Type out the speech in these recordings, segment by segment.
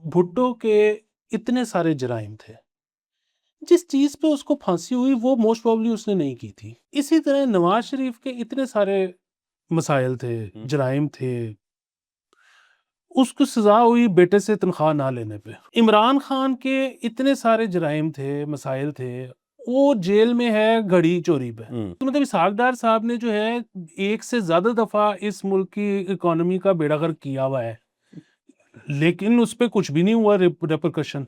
भुट्टो के इतने सारे जराइम थे, जिस चीज़ पे उसको फांसी हुई वो मोस्ट प्रोबेबली उसने नहीं की थी। इसी तरह नवाज शरीफ के इतने सारे मसाइल थे, जराइम थे, उसको सजा हुई बेटे से तनख्वाह ना लेने पे। इमरान खान के इतने सारे जराइम थे, मसाइल थे, वो जेल में है घड़ी चोरी पे। तो मतलब इसहाकडार साहब ने जो है एक से ज्यादा दफा इस मुल्क की इकोनॉमी का बेड़ा गर्क किया हुआ है, लेकिन उस पे कुछ भी नहीं हुआ रेपरकशन।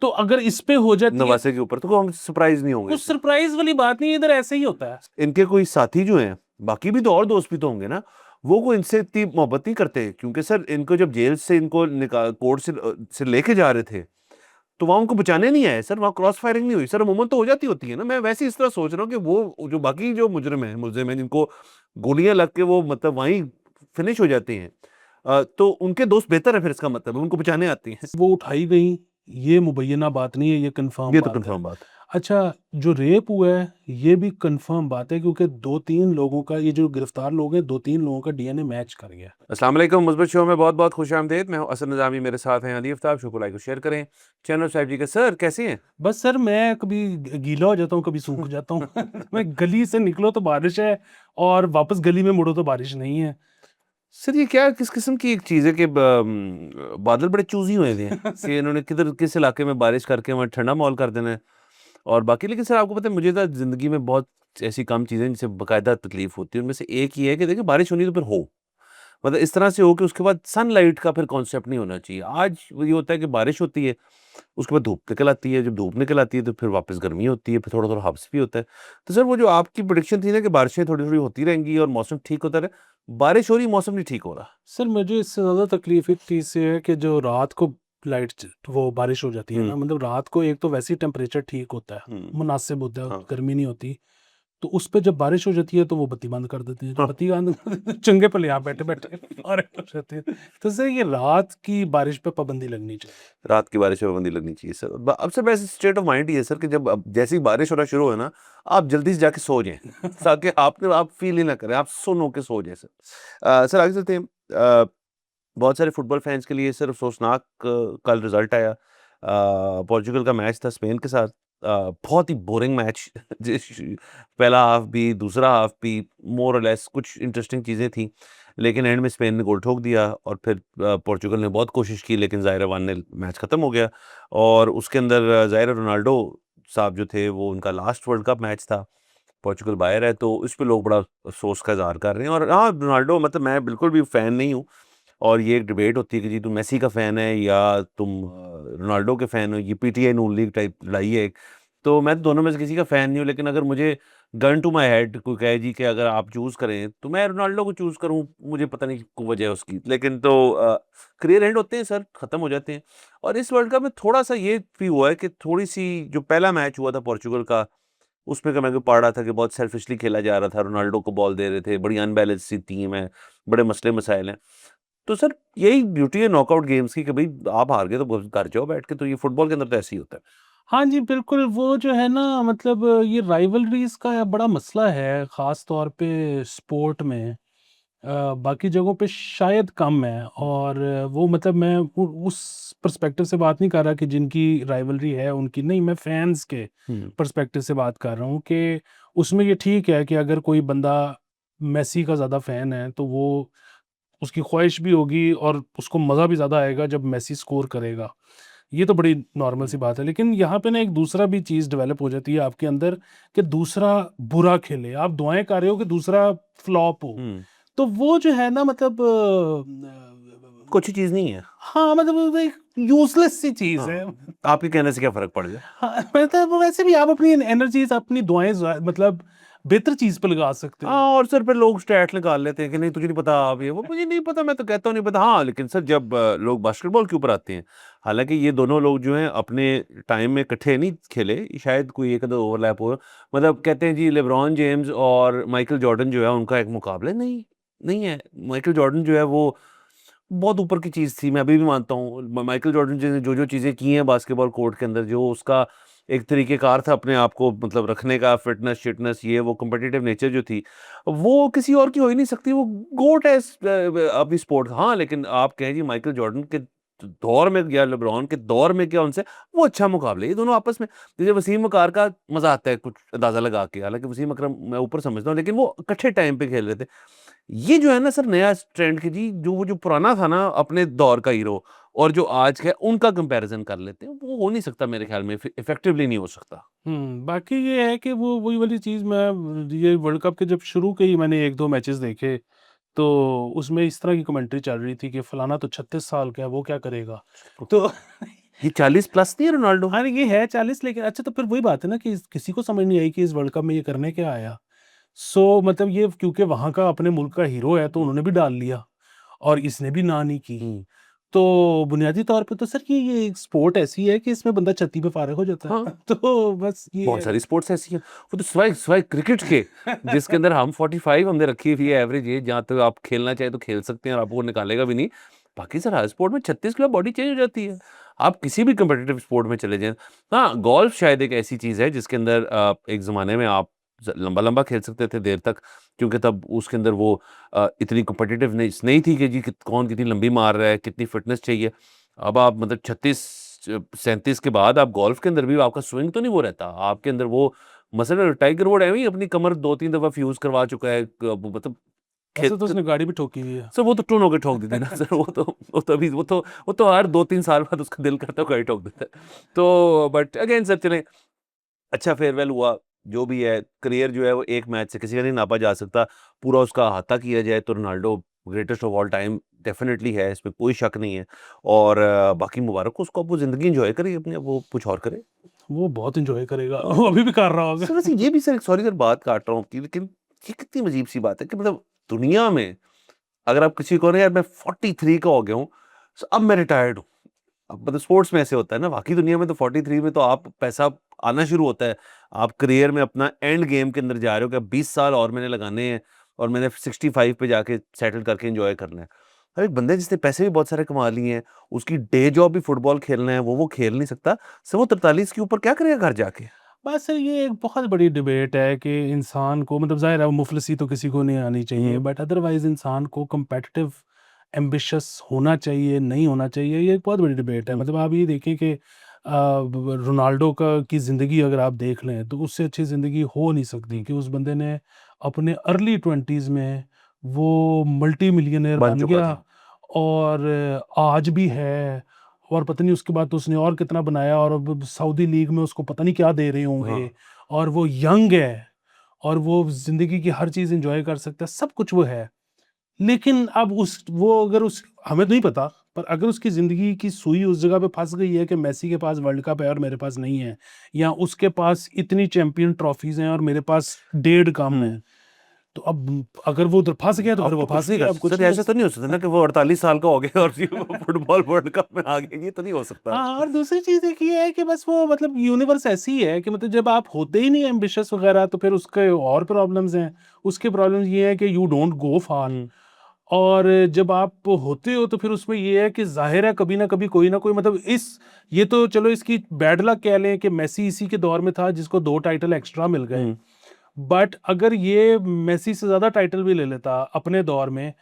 तो अगर इस पे हो जाती है नवासे के ऊपर तो हम सरप्राइज नहीं होंगे कुछ इससे। सरप्राइज वाली बात नहीं है, इधर ऐसे ही होता है। इनके कोई साथी जो हैं, बाकी भी तो और दोस्त भी तो होंगे ना, वो कोई इनसे इतनी मोहब्बत नहीं करते, क्योंकि सर इनको जब जेल से इनको कोर्ट से लेके जा रहे थे तो वहां उनको बचाने नहीं आए सर, वहां क्रॉस फायरिंग नहीं हुई सर, अमूमन तो हो जाती होती है ना। मैं वैसे इस तरह सोच रहा हूँ कि वो जो बाकी जो मुजरिम हैं जिनको गोलियां लग के वो मतलब वहीं फिनिश हो जाते हैं, तो उनके दोस्त बेहतर है, फिर इसका मतलब उनको बचाने आती हैं। वो उठाई गई, ये मुबैना बात नहीं है, ये कंफर्म ये तो बात है। कंफर्म बात है। अच्छा, जो रेप हुआ है ये भी कंफर्म बात है, क्योंकि 2-3 लोगों का, ये जो गिरफ्तार लोग हैं, 2-3 लोगों का डीएनए मैच कर गया। अस्सलाम वालेकुम, मुस्बत शो में बहुत बहुत खुश आमदीद। मैं हूं असद निज़ामी, मेरे साथ हैं अली आफ्ताब। शो को लाइक और शेयर करें। चैनल साहिब जी के सर कैसे हैं? बस सर, मैं कभी गीला हो जाता हूँ, कभी सूख जाता हूँ। मैं गली से निकलो तो बारिश है, और वापस गली में मुड़ो तो बारिश नहीं है। सर ये क्या किस किस्म की एक चीज़ है कि बादल बड़े चूजी हुए हैं कि इन्होंने किधर किस इलाके में बारिश करके वहाँ ठंडा माहौल कर देना है और बाकी। लेकिन सर आपको पता है, मुझे तो ज़िंदगी में बहुत ऐसी कम चीज़ें जिनसे बाकायदा तकलीफ होती है, उनमें से एक ही है कि देखिए बारिश होनी तो फिर हो, मतलब इस तरह से हो कि उसके बाद सनलाइट का फिर कॉन्सेप्ट नहीं होना चाहिए। आज वो ये होता है कि बारिश होती है, उसके बाद धूप निकल आती है, जब धूप निकल आती है तो फिर वापस गर्मी होती है, फिर थोड़ा-थोड़ा हब्स भी होता है। तो सर वो जो आपकी प्रेडिक्शन थी ना कि बारिशें थोड़ी-थोड़ी होती रहेंगी और मौसम ठीक होता रहे, बारिश हो रही, मौसम नहीं ठीक हो रहा। सर मुझे इससे ज़्यादा तकलीफ एक चीज़ से है कि जो रात को वो बारिश हो जाती है हुँ, ना, मतलब रात को एक तो वैसे ही टेम्परेचर ठीक होता है, हुँ, मुनासिब होता है, हाँ। गर्मी नहीं होती। तो उस पे जब बारिश हो जाती है तो वो बत्ती बंद कर देते हैं, जब बत्ती बंद कर देते हैं, चंगे पे ले आप बैठे-बैठे बारिश हो जाती है। तो सर ये रात की बारिश पे पाबंदी लगनी चाहिए। रात की बारिश में पाबंदी लगनी चाहिए सर। अब सर वैसे स्टेट ऑफ माइंड ये है सर कि जब अब जैसे ही बारिश होना शुरू हो ना, आप जल्दी से जाके सो जाएँ ताकि आप फ़ील ही ना करें, आप सुन हो के सो जाएँ सर। सर आगे चलते हैं। बहुत सारे फुटबॉल फैन्स के लिए सर अफ़सोसनाक कल रिज़ल्ट आया। पोर्चुगल का मैच था स्पेन के साथ। बहुत ही बोरिंग मैच जिस पहला हाफ़ भी, दूसरा हाफ़ भी मोर और लेस कुछ इंटरेस्टिंग चीज़ें थी। लेकिन एंड में स्पेन ने गोल ठोक दिया और फिर पोर्चुगल ने बहुत कोशिश की, लेकिन ज़ाहिर है 1-0 मैच ख़त्म हो गया। और उसके अंदर ज़ाहिर है रोनाल्डो साहब जो थे वो उनका लास्ट वर्ल्ड कप मैच था। पोर्चुगल बाहर है तो इस पे लोग बड़ा अफ़सोस का इज़हार कर रहे हैं। और हाँ, रोनाल्डो मतलब मैं बिल्कुल भी फ़ैन नहीं हूँ। और ये एक डिबेट होती है कि जी तुम मेसी का फ़ैन है या तुम रोनाल्डो के फ़ैन हो, ये पीटीआई नून लीग टाइप लड़ाई है एक। तो मैं तो दोनों में से किसी का फ़ैन नहीं हूँ, लेकिन अगर मुझे गन टू माय हेड कोई कहे जी कि अगर आप चूज़ करें तो मैं रोनाल्डो को चूज़ करूँ, मुझे पता नहीं क्या वजह है उसकी। लेकिन तो करियर एंड होते हैं सर, ख़त्म हो जाते हैं। और इस वर्ल्ड कप में थोड़ा-सा ये भी हुआ है कि थोड़ी-सी जो पहला मैच हुआ था पोर्चुगल का, उसमें का मैं को पढ़ रहा था कि बहुत सेल्फिशली खेला जा रहा था, रोनाल्डो को बॉल दे रहे थे, बड़ी अनबैलेंस सी टीम है, बड़े मसले-मसाइल हैं। तो सर यही ब्यूटी है नॉकआउट गेम्स की कि भई आप हार गए तो बस घर जाओ बैठ के, तो ये फुटबॉल के अंदर तो ऐसे ही होता है। हाँ जी, बिल्कुल, वो जो है ना, मतलब ये राइवलरीज़ का बड़ा मसला है, ख़ास तौर पे स्पोर्ट में। बाकी जगहों पे शायद कम है, और वो मतलब मैं उस पर्सपेक्टिव से बात नहीं कर रहा कि जिनकी राइवलरी है उनकी नहीं, मैं फैंस के हुँ, पर्सपेक्टिव से बात कर रहा हूँ कि उसमें ये ठीक है कि अगर कोई बंदा मेसी का ज़्यादा फ़ैन है तो वो उसकी ख्वाहिश भी होगी और उसको मज़ा भी ज़्यादा आएगा जब मेसी स्कोर करेगा। ये तो बड़ी नॉर्मल सी हुँ, बात है, लेकिन यहाँ पे ना एक दूसरा भी चीज़ डेवलप हो जाती है आपके अंदर कि दूसरा बुरा खेले। आप दुआएँ कर रहे हो कि दूसरा फ्लॉप हो। हुँ। तो वो जो है ना, मतलब कुछ चीज़ नहीं है। हाँ, मतलब वो एक यूज़लेस सी चीज़ है। हाँ, आपके कहने से क्या फ़र्क पड़ गया? हाँ, मतलब वैसे भी आप अपनी एनर्जीज़, अपनी दुआएँ मतलब बेहतर चीज़ पे लगा सकते हाँ, हो। और सर फिर लोग स्टैट निकाल लेते हैं कि नहीं तुझे नहीं पता आप ये वो, मुझे नहीं पता, मैं तो कहता हूँ नहीं पता। हाँ, लेकिन सर जब लोग बास्केटबॉल के ऊपर आते हैं, हालाँकि ये दोनों लोग जो हैं अपने टाइम में इकट्ठे नहीं खेले, शायद कोई एक आधा ओवरलैप हो। मतलब कहते हैं जी लेब्रॉन जेम्स और माइकल जॉर्डन जो है उनका एक मुकाबला है, नहीं, नहीं है। माइकल जॉर्डन जो है वो बहुत ऊपर की चीज़ थी, मैं अभी भी मानता हूँ। माइकल जॉर्डन जी ने जो-जो चीज़ें की हैं बास्केटबॉल कोर्ट के अंदर, जो उसका एक तरीक़ेकार था अपने आप को मतलब रखने का, फ़िटनेस-शिटनेस ये वो कॉम्पिटिटिव नेचर जो थी, वो किसी और की हो ही नहीं सकती। वो गोट है इस अभी स्पोर्ट का। हाँ, लेकिन आप कहें जी माइकल जॉर्डन के दौर में या लेब्रॉन के दौर में क्या उनसे, वो अच्छा मुकाबला है ये दोनों आपस में। जैसे वसीम वकार का मजा आता है कुछ अंदाजा लगा के, हालांकि वसीम अकरम मैं ऊपर समझता हूँ, लेकिन वो अच्छे टाइम पे खेल रहे थे। ये जो है ना सर नया ट्रेंड की जी, जो वो जो पुराना था ना अपने दौर का हीरो और जो आज का है उनका कंपैरिजन कर लेते हैं, वो हो नहीं सकता मेरे ख्याल में, इफेक्टिवली नहीं हो सकता। बाकी ये है कि वो वही वाली चीज़, मैं ये वर्ल्ड कप के जब शुरू के ही मैंने 1-2 मैचेस देखे, तो उसमें इस तरह की कमेंट्री चल रही थी कि फलाना तो 36 साल का है, वो क्या करेगा? तो ये 40 प्लस नहीं है रोनाल्डो? हाँ, ये है 40, लेकिन अच्छा तो फिर वही बात है ना कि किसी को समझ नहीं आई कि इस वर्ल्ड कप में ये करने क्या आया? मतलब ये क्योंकि वहाँ का अपने मुल्क का हीरो है तो उन्होंने भी डाल लिया और इसने भी ना नहीं की। हम्म, तो बुनियादी तौर पे तो सर ये एक स्पोर्ट ऐसी है कि इसमें बंदा छत्ती पे फारिग हो जाता है। हाँ तो बस ये बहुत सारी स्पोर्ट्स ऐसी हैं, वो तो सिवाय सिवाय क्रिकेट के जिसके अंदर हम 45 हमने रखी हुई है एवरेज एज, जहाँ तक आप खेलना चाहे तो खेल सकते हैं और आपको वो निकालेगा भी नहीं। बाकी सर हर स्पोर्ट में 36 किलो बॉडी चेंज हो जाती है, आप किसी भी कम्पिटिटिव स्पोर्ट में चले जाएं। हाँ गोल्फ शायद एक ऐसी चीज़ है जिसके अंदर एक ज़माने में आप लंबा लंबा खेल सकते थे देर तक, क्योंकि तब उसके अंदर वो इतनी कम्पिटिटिवनेस नहीं थी कि जी कौन कितनी लंबी मार रहा है, कितनी फिटनेस चाहिए। अब आप मतलब 36-37 के बाद आप गोल्फ के अंदर भी आपका स्विंग तो नहीं वो रहता, आपके अंदर वो मसलन टाइगर वुड है ही अपनी कमर 2-3 दफ़ा फ्यूज़ करवा चुका है, मतलब ऐसे तो खेत उसने गाड़ी भी ठोकी हुई है। सर वो तो टून होके ठोक देती है ना सर, वो तो हर 2-3 साल बाद उसका दिल करता है गाड़ी ठोक देता है। तो बट अगेन सर चलें, अच्छा फेयरवेल हुआ, जो भी है, करियर जो है वो एक मैच से किसी का नहीं नापा जा सकता। पूरा उसका अहाता किया जाए तो Ronaldo greatest of all time definitely है, इसमें कोई शक नहीं है। और बाकी मुबारक हो उसको, अब वो ज़िंदगी एन्जॉय करे अपनी, अब वो कुछ और करे। वो बहुत एन्जॉय करेगा। वो अभी भी कर रहा होगा। सर वैसे ये भी सर सॉरी सर बात काट रहा हूँ आपकी, लेकिन ये कितनी अजीब-सी बात है कि मतलब दुनिया में अगर आप किसी को ना यार मैं 43 का हो गया हूँ, अब मैं रिटायर्ड हूँ। अब मतलब स्पोर्ट्स में ऐसे होता है ना, बाकी दुनिया में तो 43 में तो आप पैसा आना शुरू होता है। आप करियर में अपना एंड गेम के अंदर जा रहे हो कि अब 20 साल और मैंने लगाने हैं और मैंने 65 पे जाके सेटल करके एन्जॉय करना है। अब एक बंदे जिसने पैसे भी बहुत सारे कमा लिए हैं, उसकी डे जॉब भी फुटबॉल खेलना है, वो खेल नहीं सकता। सर वो 43 के ऊपर क्या करेगा घर जाके? बस सर ये एक बहुत बड़ी डिबेट है कि इंसान को, मतलब ज़ाहिर है वो मुफलिसी तो किसी को नहीं आनी चाहिए, हुँ। बट अदरवाइज़ इंसान को कॉम्पिटिटिव एम्बिशियस होना चाहिए, नहीं होना चाहिए, ये एक बहुत बड़ी डिबेट है। हुँ। मतलब आप ये देखें कि रोनाल्डो का की ज़िंदगी अगर आप देख लें तो उससे अच्छी ज़िंदगी हो नहीं सकती कि उस बंदे ने अपने अर्ली 20s में वो मल्टी मिलियनेयर बन बन चुका गया था। और आज भी है, और पता नहीं उसके बाद तो उसने और कितना बनाया, और अब सऊदी लीग में उसको पता नहीं क्या दे रहे हाँ। होंगे, और वो यंग है और वो ज़िंदगी की हर चीज़ एन्जॉय कर सकता है, सब कुछ वो है। लेकिन अब उस वो अगर उस हमें तो नहीं पता, पर अगर उसकी ज़िंदगी की सुई उस जगह पे फँस गई है कि मेसी के पास वर्ल्ड कप है और मेरे पास नहीं है, या उसके पास इतनी चैंपियन ट्रॉफीज़ हैं और मेरे पास डेढ़ कम है, हुँ। तो अब अगर वो उधर फँस गया तो फिर अब वो तो फँस कुछ नहीं गया, कर अब सकते कुछ सर, नहीं कर ऐसा तो नहीं हो सकता ना कि वो 48 साल का हो गया और जी वो फुटबॉल वर्ल्ड कप में आ गए, ये तो नहीं हो सकता। हाँ, और दूसरी चीज़ एक ये है कि बस वो मतलब यूनिवर्स ऐसी है कि मतलब जब आप होते ही नहीं एम्बिशियस वगैरह तो फिर उसके और प्रॉब्लम्स हैं। उसके प्रॉब्लम्स ये है कि यू डोंट गो फार, हुँ। और जब आप होते हो तो फिर उसमें ये है कि ज़ाहिर है कभी ना कभी कोई ना कोई, मतलब इस ये तो चलो इसकी बैड लक कह लें कि मेसी इसी के दौर में था जिसको 2 टाइटल एक्स्ट्रा मिल गए। हुँ। बट अगर ये मेसी से ज़्यादा टाइटल भी ले लेता अपने दौर में,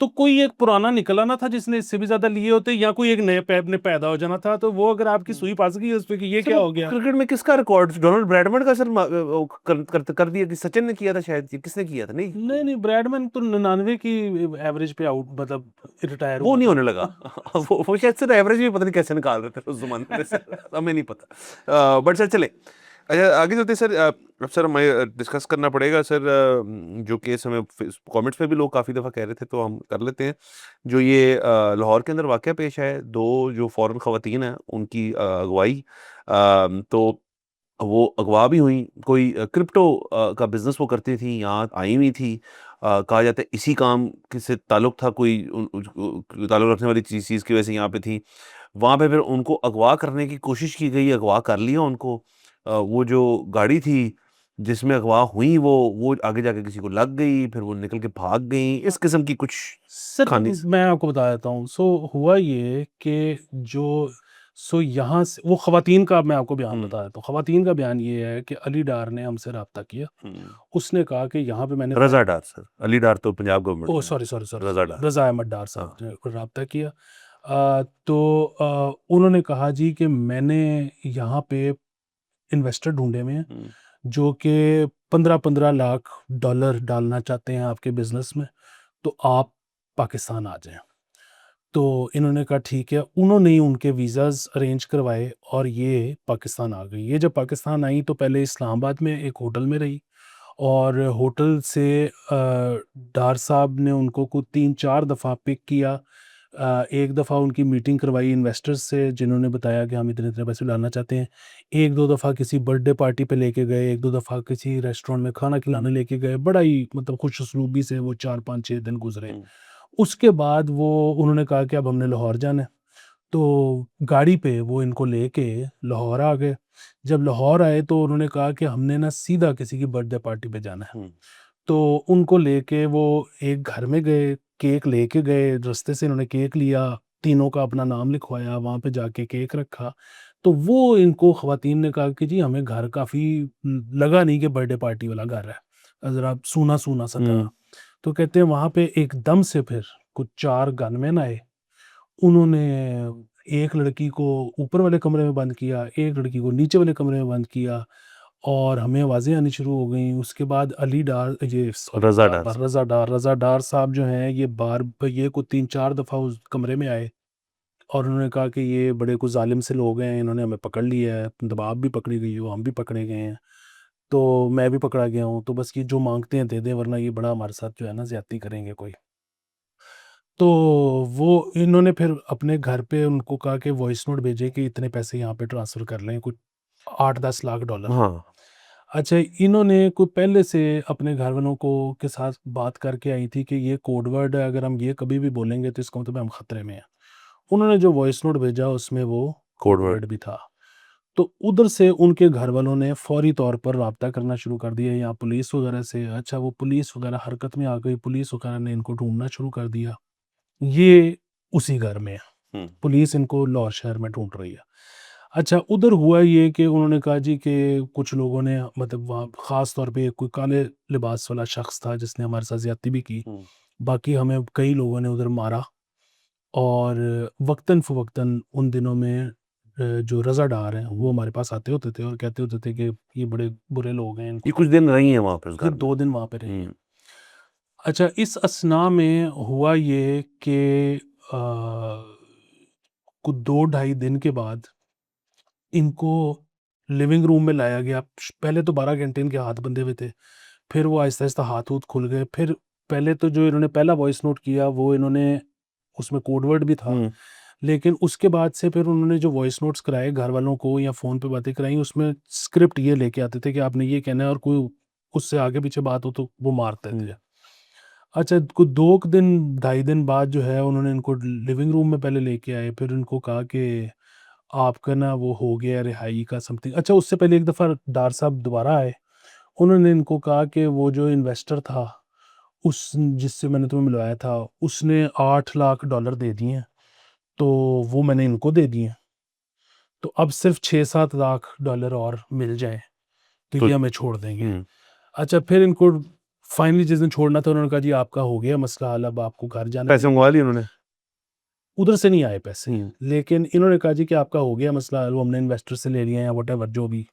तो कोई एक पुराना निकल आना था जिसने इससे भी ज़्यादा लिए होते, या कोई एक नए पैब ने पैदा हो जाना था, तो वो अगर आपकी हुँ। सुई फँस गई उस पे कि ये सर क्या वो हो गया? क्रिकेट में किसका रिकॉर्ड डोनाल्ड ब्रैडमैन का सर वो कर दिया कि सचिन ने किया था शायद, ये किसने किया था? नहीं, नहीं, नहीं, ब्रैडमैन तो 99 की एवरेज पे आउट, मतलब रिटायर वो हुआ नहीं था। होने लगा। वो शायद सर एवरेज भी पता नहीं कैसे निकाल रहे थे उस ज़माने में सर, हमें नहीं पता। बट सर चलें, अच्छा आगे चलते हैं सर, अब सर हमें डिस्कस करना पड़ेगा सर, जो केस हमें कमेंट्स में भी लोग काफ़ी दफ़ा कह रहे थे तो हम कर लेते हैं। जो ये लाहौर के अंदर वाक़या पेश आया है, 2 जो फ़ॉरेन ख़वातीन हैं उनकी अगवाई, तो वो अगवा भी हुई, कोई क्रिप्टो का बिज़नेस वो करती थी, यहाँ आई हुई थी। कहा जाता है इसी काम के से ताल्लुक था, कोई ताल्लुक रखने वाली चीज़ की वजह से यहाँ पे थी। वहाँ पे फिर उनको अगवा करने की कोशिश की गई, अगवा कर लिया उनको। वो जो गाड़ी थी जिसमें अगवा हुई वो आगे जाके किसी को लग गई, फिर वो निकल के भाग गईं। इस किस्म की कुछ सर कहानी मैं आपको बता देता हूँ। हुआ ये कि जो यहाँ से वो ख़वातीन का मैं आपको बयान हुँ, बता देता हूँ। ख़वातीन का बयान ये है कि अली डार ने हमसे राब्ता किया। हुँ। उसने कहा कि यहाँ पे मैंने रज़ा डार सर, अली डार तो पंजाब गवर्नमेंट ओह! में है। सॉरी, सॉरी, सॉरी, रज़ा सॉरी, डार, रज़ा अहमद डार साहब हाँ। ने राब्ता किया। तो उन्होंने कहा जी कि मैंने यहाँ पे इन्वेस्टर ढूंढे हुए हैं हम्म, जो कि 15-15 लाख डॉलर डालना चाहते हैं आपके बिजनेस में, तो आप पाकिस्तान आ जाएं। तो इन्होंने कहा ठीक है, उन्होंने ही उनके वीज़ाज़ अरेंज करवाए और ये पाकिस्तान आ गई। ये जब पाकिस्तान आई तो पहले इस्लामाबाद में एक होटल में रही, और होटल से डार साहब ने उनको को 3-4 दफ़ा पिक किया। एक दफ़ा उनकी मीटिंग करवाई इन्वेस्टर्स से जिन्होंने बताया कि हम इतने-इतने पैसे डालना चाहते हैं। 1-2 दफ़ा किसी बर्थडे पार्टी पे लेके गए, 1-2 दफ़ा किसी रेस्टोरेंट में खाना खिलाने लेके गए। बड़ा ही मतलब खुश उसलूबी से वो 4-5-6 दिन गुज़रे। हम्म, उसके बाद वो उन्होंने कहा कि अब हमने लाहौर जाना है। तो गाड़ी पे वो इनको लेके लाहौर आ गए। जब लाहौर आए तो उन्होंने कहा कि हमने ना सीधा किसी की बर्थडे पार्टी पे जाना है। हम्म, तो उनको लेके वो एक घर में गए, केक लेके गए, रास्ते से इन्होंने केक लिया, तीनों का अपना नाम लिखवाया, वहाँ पे जाके केक रखा। तो वो इनको ख़वातीन ने कहा कि जी हमें घर काफ़ी लगा नहीं कि बर्थडे पार्टी वाला घर है, ज़रा सूना-सूना सा था। हम्म, तो कहते हैं वहाँ पे एकदम से फिर कुछ 4 गनमैन आए। उन्होंने एक लड़की को ऊपर वाले कमरे में बंद किया, एक लड़की को नीचे वाले कमरे में बंद किया, और हमें आवाज़ें आनी शुरू हो गईं। उसके बाद अली डार, ये सॉरी रजा डार बार-बार रज़ा डार साहब जो हैं ये को 3-4 दफ़ा उस कमरे में आए और उन्होंने कहा कि ये बड़े कुछ ज़ालिम से लोग हैं, इन्होंने हमें पकड़ लिया है, मतलब आप भी पकड़ी गई हो, हम भी पकड़े गए हैं, तो मैं भी पकड़ा गया हूँ, तो बस ये जो माँगते हैं दे दें, वरना ये बड़ा हमारे साथ जो है ना ज़्यादती करेंगे कोई। तो वो इन्होंने फिर अपने घर पे उनको कहा कि वॉइस नोट भेजें कि इतने पैसे यहाँ पे ट्रांसफ़र कर लें, कुछ 8-10 लाख डॉलर। हाँ अच्छा, इन्होंने कोई पहले से अपने घरवालों को के साथ बात करके आई थी कि ये कोड वर्ड है, अगर हम ये कभी भी बोलेंगे तो इसका मतलब हम खतरे में हैं। उन्होंने जो वॉइस नोट भेजा उसमें वो कोड कोड वर्ड वर्ड भी था। तो उधर से उनके घरवालों ने फ़ौरी तौर पर राब्ता करना शुरू कर दिया या पुलिस वगैरह से। अच्छा, वो पुलिस वगैरह हरकत में आ गई, पुलिस वगैरह ने इनको ढूँढना शुरू कर दिया। ये उसी घर में है। हम्म, पुलिस इनको लाहौर शहर में ढूँढ रही है। अच्छा, उधर हुआ ये कि उन्होंने कहा जी कि कुछ लोगों ने मतलब वहाँ ख़ास तौर पे कोई काले लिबास वाला शख़्स था जिसने हमारे साथ ज़्यादती भी की। हम्म, बाकी हमें कई लोगों ने उधर मारा, और वक़्तन-फ़वक़्तन उन दिनों में जो रज़ा डार हैं वो हमारे पास आते होते थे और कहते होते थे कि ये बड़े बुरे लोग हैं, ये इनको कुछ दिन रही हैं वहाँ पे उस ये घर में 2 दिन वहाँ पे रही हैं। हम्म, अच्छा, इस अथना में हुआ ये कि कुछ 2 ढाई दिन के बाद इनको लिविंग रूम में लाया गया। पहले तो 12 घंटे इनके हाथ बंधे हुए थे, फिर वो आहिस्ता-आहिस्ता हाथ-हूथ खुल गए। फिर पहले तो जो इन्होंने पहला वॉइस नोट किया वो इन्होंने उसमें कोड वर्ड भी था, हम्म, लेकिन उसके बाद से फिर उन्होंने जो वॉइस नोट्स कराए घरवालों को या फ़ोन पे बातें कराई, उसमें स्क्रिप्ट ये लेके आते थे कि आपने ये कहना है, और कोई उससे आगे-पीछे बात हो तो वो मारते हम्म, थे। अच्छा, कुछ 2 दिन, ढाई दिन बाद जो है उन्होंने इनको लिविंग रूम में पहले लेके आए, फिर उनको कहा कि आपका ना वो हो गया रिहाई का समथिंग। अच्छा, उससे पहले एक दफ़ा डार साहब दोबारा आए, उन्होंने इनको कहा कि वो जो इन्वेस्टर था, उस जिससे मैंने तुम्हें मिलवाया था, उसने 8 लाख डॉलर दे दिए हैं, तो वो मैंने इनको दे दिए हैं। तो अब सिर्फ़ 6-7 लाख डॉलर और मिल जाएँ, तो तो ये हमें छोड़ देंगे। हम्म, अच्छा, फिर इनको फाइनली जिस दिन छोड़ना था उन्होंने कहा जी आपका हो गया मसला हल, अब आपको घर जाने पैसे देंगे। मंगवा लिए उन्होंने उधर से नहीं आए पैसे, हम्म, लेकिन इन्होंने कहा जी कि आपका हो गया मसला हल, वो हमने इन्वेस्टर से ले लिया या व्हाटएवर जो भी,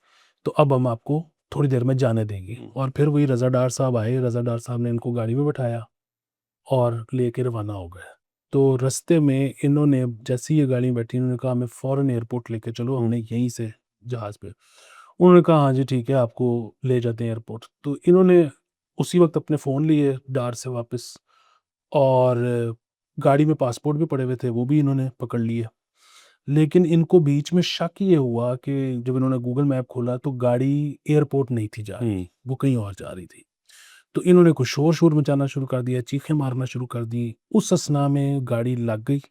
तो अब हम आपको थोड़ी देर में जाने देंगे। हम्म, और फिर वही रज़ा डार साहब आए, रज़ा डार साहब ने इनको गाड़ी में बिठाया और लेके रवाना हो गए। तो रास्ते में इन्होंने जैसे ही ये गाड़ी में बैठी, इन्होंने कहा हमें फ़ौरन एयरपोर्ट लेके चलो, हमने यहीं से जहाज़ पे। उन्होंने कहा हाँ जी ठीक है, आपको ले जाते हैं एयरपोर्ट। तो इन्होंने उसी वक़्त अपने फ़ोन लिए डार से वापस, और गाड़ी में पासपोर्ट भी पड़े हुए थे, वो भी इन्होंने पकड़ लिए। लेकिन इनको बीच में शक ये हुआ कि जब इन्होंने गूगल मैप खोला तो गाड़ी एयरपोर्ट नहीं थी जा रही, हम्म, वो कहीं और जा रही थी। तो इन्होंने कुछ शोर-शोर मचाना शुरू कर दिया, चीखें मारना शुरू कर दी। उस असना में गाड़ी लग गई।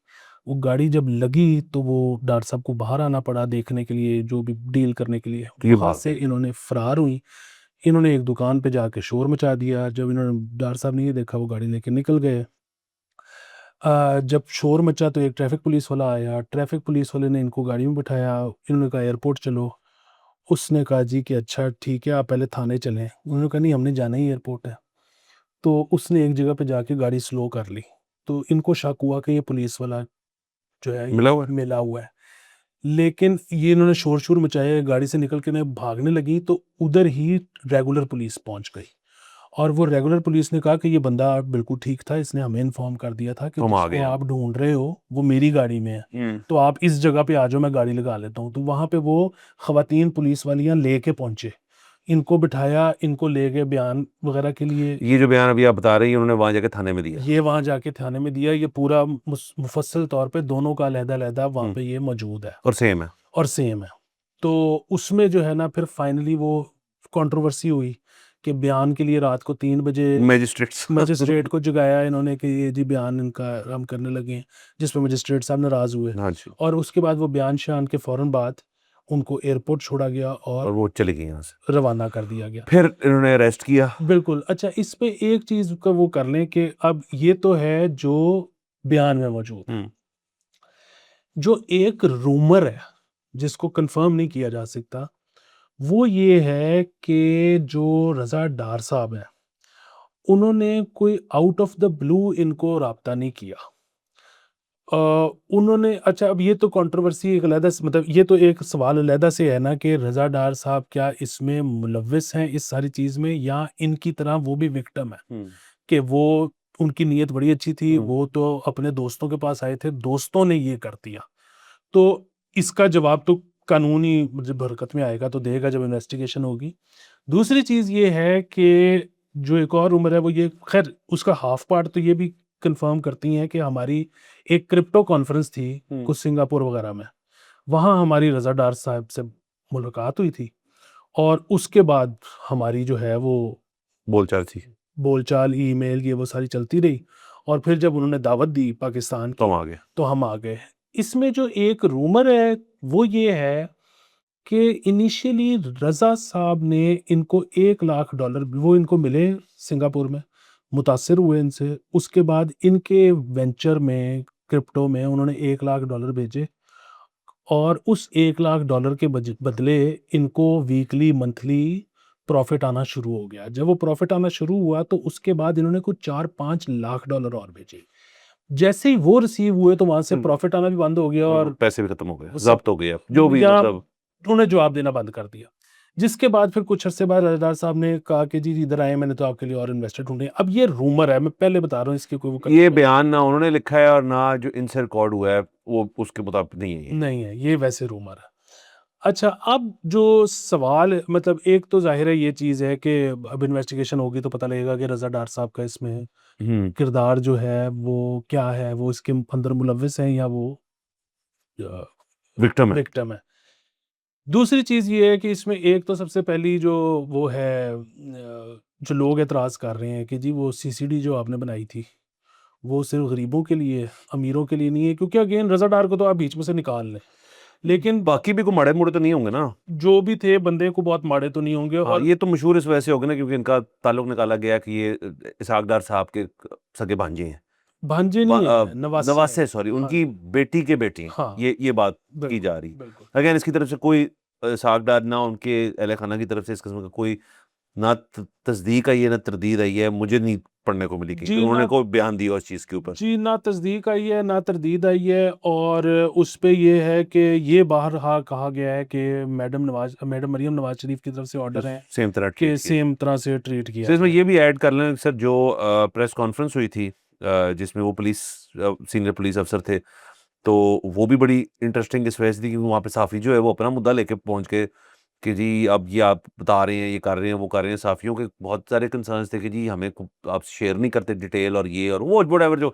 वो गाड़ी जब लगी तो वो डॉक्टर साहब को बाहर आना पड़ा देखने के लिए, जो भी डील करने के लिए। तो ये वहाँ भाग से गए इन्होंने फरार हुई। इन्होंने एक दुकान पे जाके शोर मचा दिया। जब इन्होंने डॉक्टर साहब ने ये देखा, वो गाड़ी लेके निकल गए। जब शोर मचा तो एक ट्रैफ़िक पुलिस वाला आया। ट्रैफ़िक पुलिस वाले ने इनको गाड़ी में बिठाया। इन्होंने कहा एयरपोर्ट चलो। उसने कहा जी कि अच्छा ठीक है, आप पहले थाने चलें। उन्होंने कहा नहीं, हमने जाना ही एयरपोर्ट है। तो उसने एक जगह पे जाके गाड़ी स्लो कर ली। तो इनको शक हुआ कि ये पुलिस वाला जो है मिला हुआ है? मिला हुआ है। लेकिन ये इन्होंने शोर-शोर मचाया, गाड़ी से निकल के ना भागने लगी, तो उधर ही रेगुलर पुलिस पहुँच गई। और वो रेगुलर पुलिस ने कहा कि ये बंदा बिल्कुल ठीक था, इसने हमें इन्फॉर्म कर दिया था कि तो हम आ जिसको गए। आप ढूँढ रहे हो, वो मेरी गाड़ी में है। हुँ। तो आप इस जगह पे आ जाओ, मैं गाड़ी लगा लेता हूँ। तो वहाँ पे वो ख़वातीन पुलिस वालियाँ लेके पहुँचे। इनको बिठाया, इनको ले गए बयान वग़ैरह के लिए। ये जो बयान अभी आप बता रही हैं उन्होंने वहाँ जाके थाने में दिया। ये वहाँ जाके थाने में दिया, ये पूरा मुफस्सल तौर पे दोनों का अलहदा-अलहदा वहाँ हुँ। पे ये मौजूद है और सेम है। और सेम है। तो उसमें जो है ना फिर फाइनली वो कंट्रोवर्सी हुई कि बयान के लिए रात को 3 बजे मैजिस्ट्रेट्स मजिस्ट्रेट को जगाया इन्होंने कि ये जी बयान इनका हम करने लगे हैं, जिस पे मजिस्ट्रेट साहब नाराज़ हुए। हाँ जी। और उसके बाद वो बयान-शयान के फ़ौरन बाद उनको एयरपोर्ट छोड़ा गया और और वो चली गई यहाँ से। रवाना कर दिया गया। फिर इन्होंने अरेस्ट किया। बिल्कुल। अच्छा, इस पे एक चीज़ का वो कर लें कि अब ये तो है जो बयान में मौजूद है। हुँ। जो एक रूमर है, जिसको कन्फर्म नहीं किया जा सकता, वो ये है कि जो रज़ा डार साहब हैं, उन्होंने कोई आउट ऑफ द ब्लू इनको राब्ता नहीं किया। अ, उन्होंने अच्छा, अब ये तो कंट्रोवर्सी एक अलहदा स मतलब ये तो एक सवाल अलहदा से है ना कि रज़ा डार साहब क्या इसमें मुलव्विस हैं इस सारी चीज़ में, या इनकी तरह वो भी विक्टिम है? हुँ। कि वो उनकी नीयत बड़ी अच्छी थी, हुँ। वो तो अपने दोस्तों के पास आए थे, दोस्तों ने ये कर दिया। तो इसका जवाब तो कानूनी जब हरकत में आएगा तो देगा जब इन्वेस्टिगेशन होगी। दूसरी चीज़ ये है कि जो एक और उम्र है वो ये, ख़ैर उसका हाफ पार्ट तो ये भी कन्फर्म करती हैं कि हमारी एक क्रिप्टो कॉन्फ्रेंस थी हुँ। कुछ सिंगापुर वग़ैरह में। वहाँ हमारी रज़ा डार साहब से मुलाकात हुई थी और उसके बाद हमारी जो है वो बोलचाल थी। बोलचाल, ईमेल ये वो सारी चलती रही और फिर जब उन्होंने दावत दी पाकिस्तान तो की, हम आ गए। तो हम आ गए। इसमें जो एक रूमर है, वो ये है कि इनिशियली रज़ा साहब ने इनको $1,00,000 वो इनको मिले सिंगापुर में, मुतासिर हुए इनसे। उसके बाद इनके वेंचर में, क्रिप्टो में उन्होंने $1,00,000 भेजे और उस $1,00,000 के बदले इनको वीकली, मंथली प्रॉफ़िट आना शुरू हो गया। जब वो प्रॉफ़िट आना शुरू हुआ तो उसके बाद इन्होंने कुछ $4-5 लाख डॉलर और भेजे। जैसे ही वो रिसीव हुए तो वहाँ से हुँ। प्रॉफ़िट आना भी बंद हो गया और पैसे भी खत्म हो गए, वो सब ज़ब्त हो गए अब, जो भी या मतलब उन्होंने जवाब देना बंद कर दिया। जिसके बाद फिर कुछ अरसे बाद रज़ादार साहब ने कहा कि जी इधर आएँ, मैंने तो आपके लिए और इन्वेस्टर ढूँढे हैं। अब ये रूमर है, मैं पहले बता रहा हूँ, इसकी कोई वो ये बयान ना उन्होंने लिखा है और ना जो इनसे रिकॉर्ड हुआ है, वो उसके मुताबिक नहीं है ये। नहीं है, ये वैसे रूमर है। अच्छा, अब जो सवाल मतलब एक तो ज़ाहिर है ये चीज़ है कि अब इन्वेस्टिगेशन होगी तो पता लगेगा कि रज़ा डार साहब का इसमें हुँ। किरदार जो है वो क्या है, वो इसके अंदर मुलव्विस हैं या वो अ, विक्टिम है। विक्टिम है। दूसरी चीज़ ये है कि इसमें एक तो सबसे पहली जो वो है जो लोग एतराज़ कर रहे हैं कि जी वो सीसीडी जो आपने बनाई थी, वो सिर्फ़ गरीबों के लिए, अमीरों के लिए नहीं है, क्योंकि अगेन रज़ा डार को तो आप बीच में से निकाल लें। लेकिन बाकी भी कोई माड़े-मोड़े तो नहीं होंगे ना? जो भी थे बंदे को बहुत माड़े तो नहीं होंगे हाँ, और ये तो मशहूर इस वजह से हो गया ना क्योंकि इनका ताल्लुक निकाला गया कि ये इसहाक डार साहब के सगे भांजे हैं। भांजे नहीं हैं, नवासे हैं। नवासे सॉरी हाँ, उनकी बेटी के बेटे हैं। हाँ, ये बात की बिल्कुल, जा रही है। बिल्कुल। अगेन इसकी तरफ से कोई इसहाक डार ना उनके अहले खाना की तरफ से इस किस्म का कोई ना तस्दीक आई है ना तरदीद आई है। मुझे नहीं पढ़ने को मिली कहीं जी पे उन्होंने ना कोई बयान दिया उस चीज़ के ऊपर। जी, ना तस्दीक आई है, ना तरदीद आई है और उस पे ये है कि ये बाहर कहा गया है कि मैडम मरियम नवाज़ शरीफ की तरफ से ऑर्डर हैं सेम तरह कि ट्रीट किया। सेम तरह से ट्रीट किया सर इसमें जाए। ये भी ऐड कर लें सर जो प्रेस कॉन्फ्रेंस हुई थी जिसमें वो पुलिस सीनियर पुलिस अफसर थे तो वो भी बड़ी इंटरेस्टिंग इस वजह से थी क्योंकि वहाँ पे साफ़ी जो है वो अपना मुद्दा लेके पहुँच के कि जी अब ये आप बता रहे हैं, ये कर रहे हैं, वो कर रहे हैं। साफ़ियों के बहुत सारे कंसर्न्स थे कि जी हमें आप शेयर नहीं करते डिटेल और ये और वो व्हाटएवर जो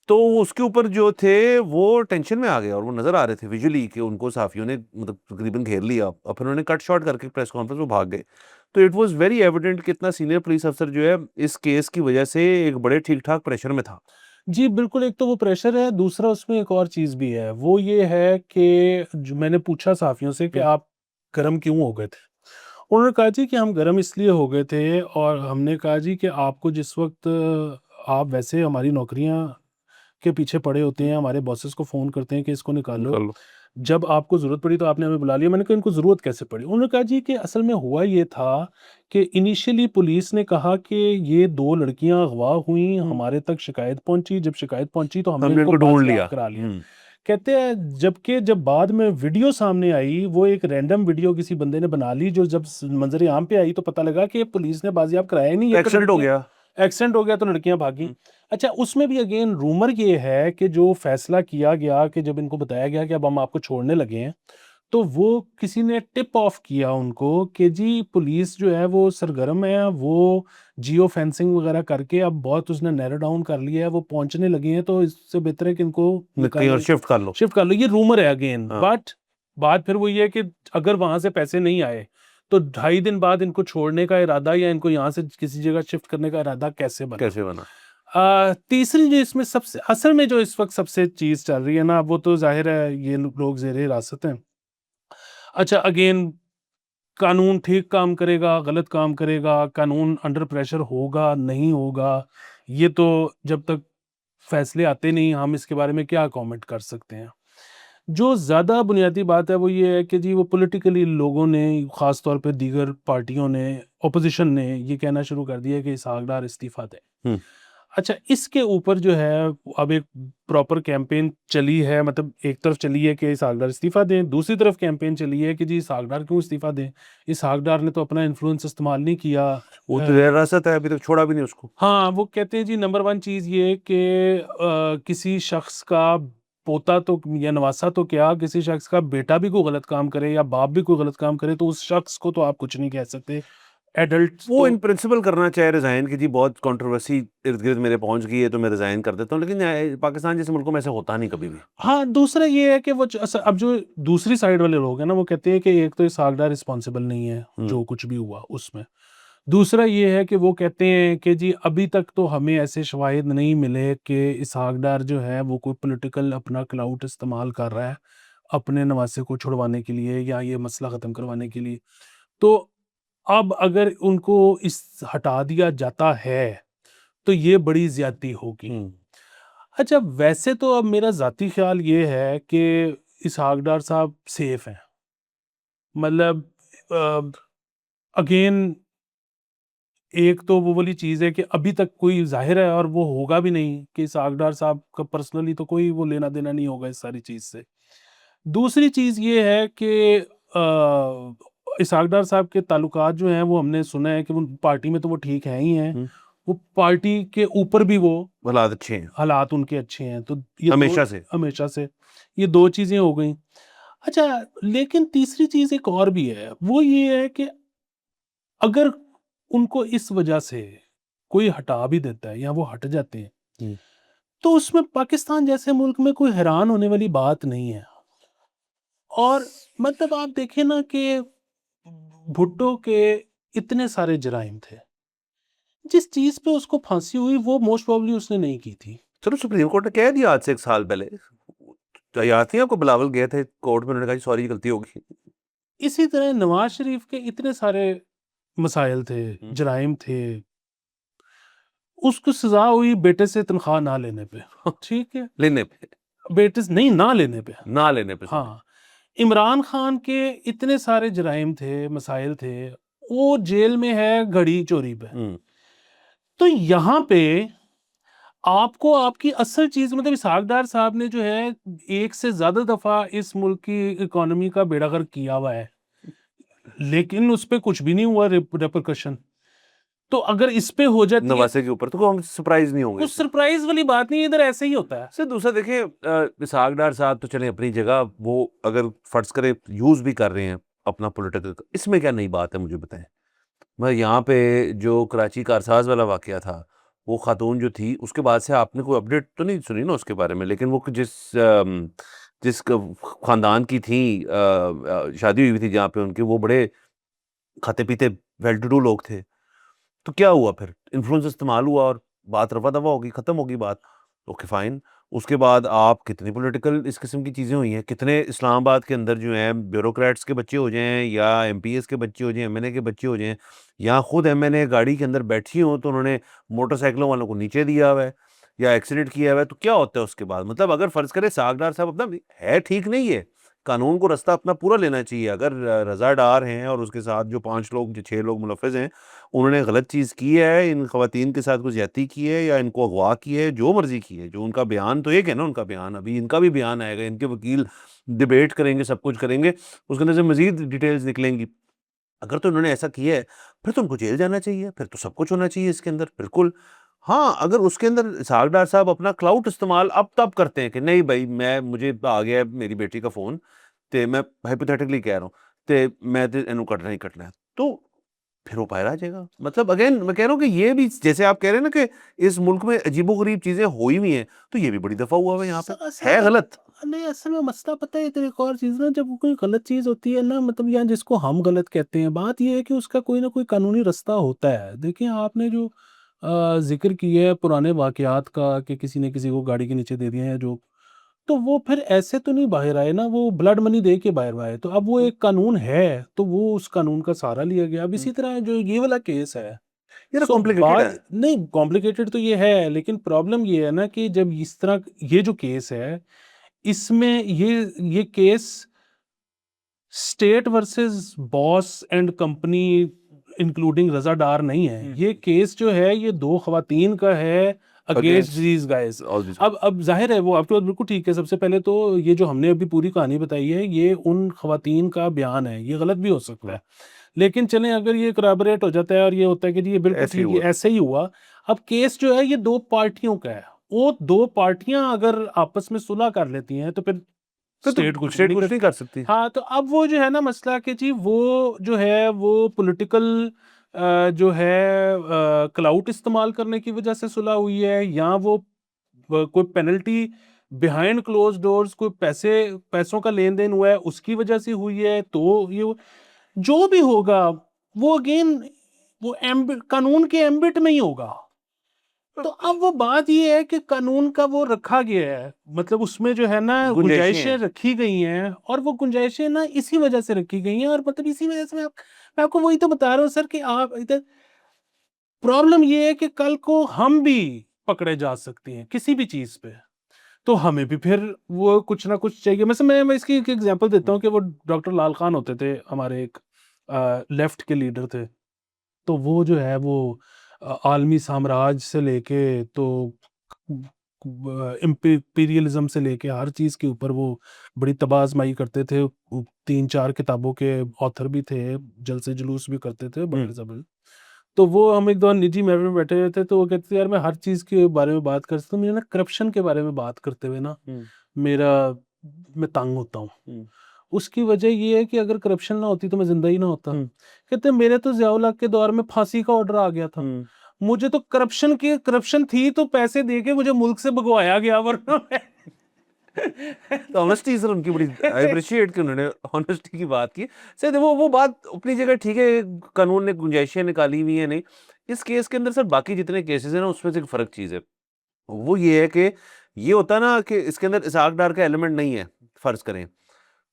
तो उसके ऊपर जो थे वो टेंशन में आ गए और वो नज़र आ रहे थे विजुअली कि उनको साफ़ियों ने मतलब तकरीबन घेर लिया और फिर उन्होंने कट शॉट करके प्रेस कॉन्फ्रेंस में भाग गए। तो इट वाज़ वेरी एविडेंट कि इतना सीनियर पुलिस अफ़सर जो है इस केस की वजह से एक बड़े ठीक-ठाक प्रेशर में था। जी, बिल्कुल, एक तो वो प्रेशर है, दूसरा उसमें एक और चीज़ भी है, वो ये है कि जो मैंने पूछा साफ़ियों से कि हुँ। आप गरम क्यों हो गए थे? उन्होंने कहा जी कि हम गरम इसलिए हो गए थे और हमने कहा जी कि आपको जिस वक़्त आप वैसे हमारी नौकरियाँ के पीछे पड़े होते हैं, हमारे बॉसेस को फ़ोन करते हैं कि इसको निकालो। निकाल लो। जब आपको ज़रूरत पड़ी तो आपने हमें बुला लिया। मैंने कहा इनको ज़रूरत कैसे पड़ी? उन्होंने कहा जी कि असल में हुआ ये था कि इनिशियली पुलिस ने कहा कि ये 2 लड़कियाँ अगवा हुई, हुँ। हमारे तक शिकायत पहुँची, जब शिकायत पहुँची तो हमने हमने इनको इनको ढूँढ बाज़ियाब लिया। करा लिया। हुँ। कहते हैं जबकि जब बाद में वीडियो सामने आई, वो एक रैंडम वीडियो किसी बंदे ने बना ली, जो जब मंजर आम पे आई तो पता लगा कि पुलिस ने बाजियाब कराया नहीं, ये तो एक्सीडेंट हो लड़कियां गया। एक्सीडेंट हो गया तो लड़कियां भागी। अच्छा, उसमें भी अगेन रूमर ये है कि जो फैसला किया गया कि जब इनको बताया गया कि अब हम आपको छोड़ने लगे हैं, तो वो किसी ने टिप ऑफ किया उनको कि जी पुलिस जो है वो सरगर्म है, वो जियो फेंसिंग वगैरह करके अब बहुत उसने नैरो डाउन कर लिया है, वो पहुंचने लगे हैं, तो इससे बेहतर है कि इनको कहीं और शिफ्ट कर लो। शिफ्ट कर लो। ये रूमर है अगेन, हाँ। बट बात फिर वही है कि अगर वहां से पैसे नहीं आए तो 2.5 दिन बाद इनको छोड़ने का इरादा या इनको यहाँ से किसी जगह शिफ्ट करने का इरादा कैसे बना? कैसे बना? तीसरी जो इसमें सबसे असल में जो इस वक्त सबसे चीज चल रही है ना, वो तो जाहिर है ये लोग जेर हिरासत हैं। अच्छा, अगेन कानून ठीक काम करेगा, गलत काम करेगा, कानून अंडर प्रेशर होगा, नहीं होगा, ये तो जब तक फैसले आते नहीं हम इसके बारे में क्या कमेंट कर सकते हैं। जो ज़्यादा बुनियादी बात है वो ये है कि जी वो पॉलिटिकली लोगों ने, ख़ास तौर पे दीगर पार्टियों ने, ऑपोजिशन ने ये कहना शुरू कर दिया कि इसहाक डार इस्तीफ़ा दें। हम्म। अच्छा, इसके ऊपर जो है अब एक प्रॉपर कैंपेन चली है, मतलब एक तरफ चली है कि इसहाक डार इस्तीफ़ा दें, दूसरी तरफ कैंपेन चली है कि जी इसहाक डार क्यों इस्तीफ़ा दें? इसहाक डार ने तो अपना इन्फ्लुएंस इस्तेमाल नहीं किया। वो तो जेर हिरासत है, अभी तक छोड़ा भी नहीं उसको। हाँ, वो कहते हैं जी नंबर 1 चीज़ ये कि किसी शख्स का पोता तो या नवासा तो क्या, किसी शख्स का बेटा भी कोई गलत काम करे या बाप भी कोई गलत काम करे तो उस शख्स को तो आप कुछ नहीं कह सकते। एडल्ट वो तो इन प्रिंसिपल करना चाहे रिजाइन की, जी बहुत कंट्रोवर्सी इर्द गिर्द मेरे पहुंच गई है तो मैं रिजाइन कर देता हूँ, लेकिन पाकिस्तान जैसे मुल्कों में ऐसा होता नहीं कभी भी। हाँ, दूसरा ये है कि वो अब जो दूसरी साइड वाले लोग हैं ना, वो कहते हैं कि एक तो इसहाक डार रिस्पॉन्सिबल नहीं है जो कुछ भी हुआ उसमें। दूसरा ये है कि वो कहते हैं कि जी अभी तक तो हमें ऐसे शवाहिद नहीं मिले कि इसहाक डार जो है वो कोई पॉलिटिकल अपना क्लाउट इस्तेमाल कर रहा है अपने नवासे को छुड़वाने के लिए या ये मसला ख़त्म करवाने के लिए। तो अब अगर उनको इस हटा दिया जाता है तो ये बड़ी ज़्यादती होगी। अच्छा, वैसे तो अब मेरा ज़ाती ख़्याल ये है कि इसहाक डार साहब सेफ़ हैं। मतलब अगेन एक तो वो वाली चीज़ है कि अभी तक कोई ज़ाहिर है और वो होगा भी नहीं कि इसहाक डार साहब का पर्सनली तो कोई वो लेना-देना नहीं होगा इस सारी चीज़ से। दूसरी चीज़ ये है कि इसहाक डार साहब के ताल्लुकात जो हैं वो हमने सुना है कि वो पार्टी में तो वो ठीक हैं ही हैं। वो पार्टी के ऊपर भी वो हालात अच्छे हैं हालात उनके अच्छे हैं। तो ये हमेशा से। हमेशा से ये 2 चीज़ें हो गई। अच्छा, लेकिन तीसरी चीज़ एक और भी है, वो ये है कि अगर उनको इस वजह से कोई हटा भी देता है या वो हट जाते हैं, हम्म। तो उसमें पाकिस्तान जैसे मुल्क में कोई हैरान होने वाली बात नहीं है। और मतलब आप देखें ना कि भुट्टो के इतने सारे जराइम थे, जिस चीज़ पे उसको फांसी हुई वो मोस्ट प्रोबेबली उसने नहीं की थी। चलो, सुप्रीम कोर्ट ने कह दिया आज से 1 साल पहले, तो याद थी आपको? बिलावल गए थे कोर्ट में, उन्होंने कहा सॉरी गलती होगी। इसी तरह नवाज शरीफ के इतने सारे मसाइल थे, जराइम थे, उसको सजा हुई बेटे से तनख्वाह ना लेने पे। ठीक है, लेने पे, बेटे से नहीं, ना लेने पे। ना लेने पे। हाँ, इमरान खान के इतने सारे जराइम थे, मसाइल थे, वो जेल में है घड़ी चोरी पे। तो यहाँ पे आपको आपकी असल चीज़, मतलब इसहाक डार साहब ने जो है एक से ज़्यादा दफ़ा इस मुल्क की इकोनॉमी का बेड़ा गर्क किया हुआ है, लेकिन उस पे कुछ भी नहीं हुआ रिपरकशन। तो अगर इस पे हो जाती है, नवासे के ऊपर तो हम सरप्राइज नहीं होंगे कुछ इससे। सरप्राइज वाली बात नहीं है, इधर ऐसे ही होता है। सर दूसरा देखिए, इसहाक डार साहब तो चले अपनी जगह, वो अगर फर्ज करे यूज भी कर रहे हैं अपना पॉलिटिकल, इसमें क्या नई बात है मुझे बताएं। मैं यहाँ पे जो कराची कारसाज वाला वाकया था, वो खातून जो थी, उसके बाद से आपने कोई अपडेट तो नहीं सुनी ना उसके बारे में, लेकिन वो जिस खानदान की थी, शादी हुई थी जहाँ पे उनके, वो बड़े खाते पीते वेल टू डू लोग थे। तो क्या हुआ फिर? इन्फ्लुएंस इस्तेमाल हुआ और बात रफा-दफा हो गई, खत्म हो गई बात। Okay fine. उसके बाद आप कितनी पॉलिटिकल इस किस्म की चीज़ें हुई हैं, कितने इस्लामाबाद के अंदर जो हैं ब्यूरोक्रेट्स के बच्चे हो जाएँ या एमपीएस के बच्चे हो जाएँ, एमएनए के बच्चे हो जाएँ, या खुद एमएनए गाड़ी के अंदर बैठी हों तो उन्होंने मोटरसाइकिलों वालों को नीचे दिया हुआ है या एक्सीडेंट किया हुआ है, तो क्या होता है उसके बाद? मतलब अगर फ़र्ज़ करें सागदार साहब अपना है ठीक नहीं है, कानून को रास्ता अपना पूरा लेना चाहिए। अगर रज़ा डार हैं और उसके साथ जो 5 लोग जो 6 लोग मुलफ़िज़ हैं, उन्होंने गलत चीज़ की है, इन ख़वातीन के साथ कुछ ज़्यादती की है या इनको अगवा किया है, जो मर्ज़ी की है, जो उनका बयान तो एक है ना, उनका बयान, अभी इनका भी बयान आएगा, इनके वकील डिबेट करेंगे, सब कुछ करेंगे, उसके अंदर से मज़ीद डिटेल्स निकलेंगी। अगर तो उन्होंने ऐसा किया है, फिर तो उनको जेल जाना चाहिए, फिर तो सब कुछ होना चाहिए इसके अंदर, बिल्कुल। हाँ, अगर उसके अंदर इसहाक डार साहब अपना क्लाउट इस्तेमाल अब तब करते हैं कि नहीं भई मुझे आ गया है मेरी बेटी का फ़ोन, ते मैं हाइपोथेटिकली कह रहा हूँ, ते मैं ते इन्हू कटना ही कटना है। तो फिर वो बाहर आ जाएगा। मतलब अगेन मैं कह रहा हूँ कि ये भी जैसे आप कह रहे हैं ना कि इस मुल्क में अजीबो-गरीब चीज़ें हो ही हुई हैं, तो ये भी बड़ी दफ़ा हुआ हुआ है यहाँ पे। है गलत। नहीं, असल में मसला पता है, तो एक और चीज़ ना, जब कोई गलत चीज़ होती है ना, मतलब या जिसको हम गलत कहते हैं, बात ये है कि उसका कोई ना कोई कानूनी रास्ता होता है। देखिए, आपने जो ज़िक्र किया है पुराने वाक़यात का कि किसी ने किसी को गाड़ी के नीचे दे दिया है जो, तो वो फिर ऐसे तो नहीं बाहर आए ना, वो ब्लड मनी दे के बाहर आए। तो अब वो हुँ, एक कानून है, तो वो उस कानून का सहारा लिया गया। अब हुँ। इसी तरह जो ये वाला केस है, ये तो सो कॉम्प्लिकेटेड बात है। नहीं, कॉम्प्लिकेटेड तो ये है, लेकिन प्रॉब्लम ये है ना कि जब इस तरह ये जो केस है, इसमें ये case state versus boss and company including Raza Dar नहीं है। हुँ। ये केस जो है, ये 2 ख़वातीन का है against against these guys. All this. अब ज़ाहिर है, वो आपकी बात बिल्कुल ठीक है। सबसे पहले तो ये जो हमने अभी पूरी कहानी बताई है, ये उन ख़वातीन का बयान है, ये गलत भी हो सकता हाँ, है। लेकिन चलें, अगर ये कोरैबोरेट हो जाता है और ये होता है कि जी ये बिल्कुल ऐसे ही ठीक है, हुआ। ऐसे ही हुआ। अब केस जो है, ये 2 पार्टियों का है। वो 2 पार्टियाँ अगर आपस में सुलह कर लेती हैं, तो फिर फिर तो स्टेट कुछ भी स्टेट नहीं कुछ कर। नहीं कर सकती। हाँ, तो अब वो जो है ना मसला, कि जी वो जो है वो पॉलिटिकल जो है क्लाउट इस्तेमाल करने की वजह से सुलह हुई है, या वो कोई पेनल्टी बिहाइंड क्लोज डोर्स कोई पैसों का लेन देन हुआ है, उसकी वजह से हुई है। तो ये जो भी होगा, वो अगेन वो कानून के एम्बिट में ही होगा। तो अब वो बात ये है कि कानून का वो रखा गया है, मतलब उसमें जो है ना गुंजाइशें गुंजाइशें हैं। रखी गई हैं, और वो गुंजाइशें ना इसी वजह से रखी गई हैं, और मतलब इसी वजह से मैं आपको वही तो बता रहा हूँ सर, कि आप इधर प्रॉब्लम ये है कि कल को हम भी पकड़े जा सकते हैं किसी भी चीज़ पे, तो हमें भी फिर वो कुछ ना कुछ चाहिए। मैं इसकी एक एग्ज़ाम्पल देता हुँ, हूँ कि वो डॉक्टर लाल खान होते थे, हमारे एक लेफ्ट के लीडर थे। तो वो जो है वो आलमी साम्राज्य से लेके तो इम्पीरियलिज्म से लेके हर चीज़ के ऊपर वो बड़ी तबाह आज़माई करते थे। 3-4 किताबों के ऑथर भी थे, जलसे जुलूस भी करते थे हुँ, बड़े ज़बरदस्त। तो वो हम एक दो निजी महफ़िल में बैठे हुए थे, तो वो कहते थे, "यार, मैं हर चीज़ के बारे में बात करता हूँ, मुझे ना करप्शन के बारे में बात करते हुए ना हुँ, मेरा मैं तंग होता हूँ। हुँ, उसकी वजह ये है कि अगर करप्शन ना होती तो मैं ज़िंदा ही ना होता।" हुँ, कहते, "मेरे तो ज़िया-उल हक के दौर में फांसी का ऑर्डर आ गया था। हुँ। मुझे तो करप्शन थी, तो पैसे दे के मुझे मुल्क से भगवाया गया, वरना मैं" तो ऑनेस्टी सर उनकी बड़ी आई एप्रिशिएट कि उन्होंने ऑनेस्टी की बात की। सर वो बात अपनी जगह ठीक है, कानून ने गुंजाइशें निकाली हुई हैं नहीं। इस केस के अंदर सर बाकी जितने केसेज़ हैं ना उसमें से एक फ़र्क चीज़ है। वो ये है कि ये होता है ना कि इसके अंदर इसहाक डार का एलिमेंट नहीं है, फ़र्ज़ करें।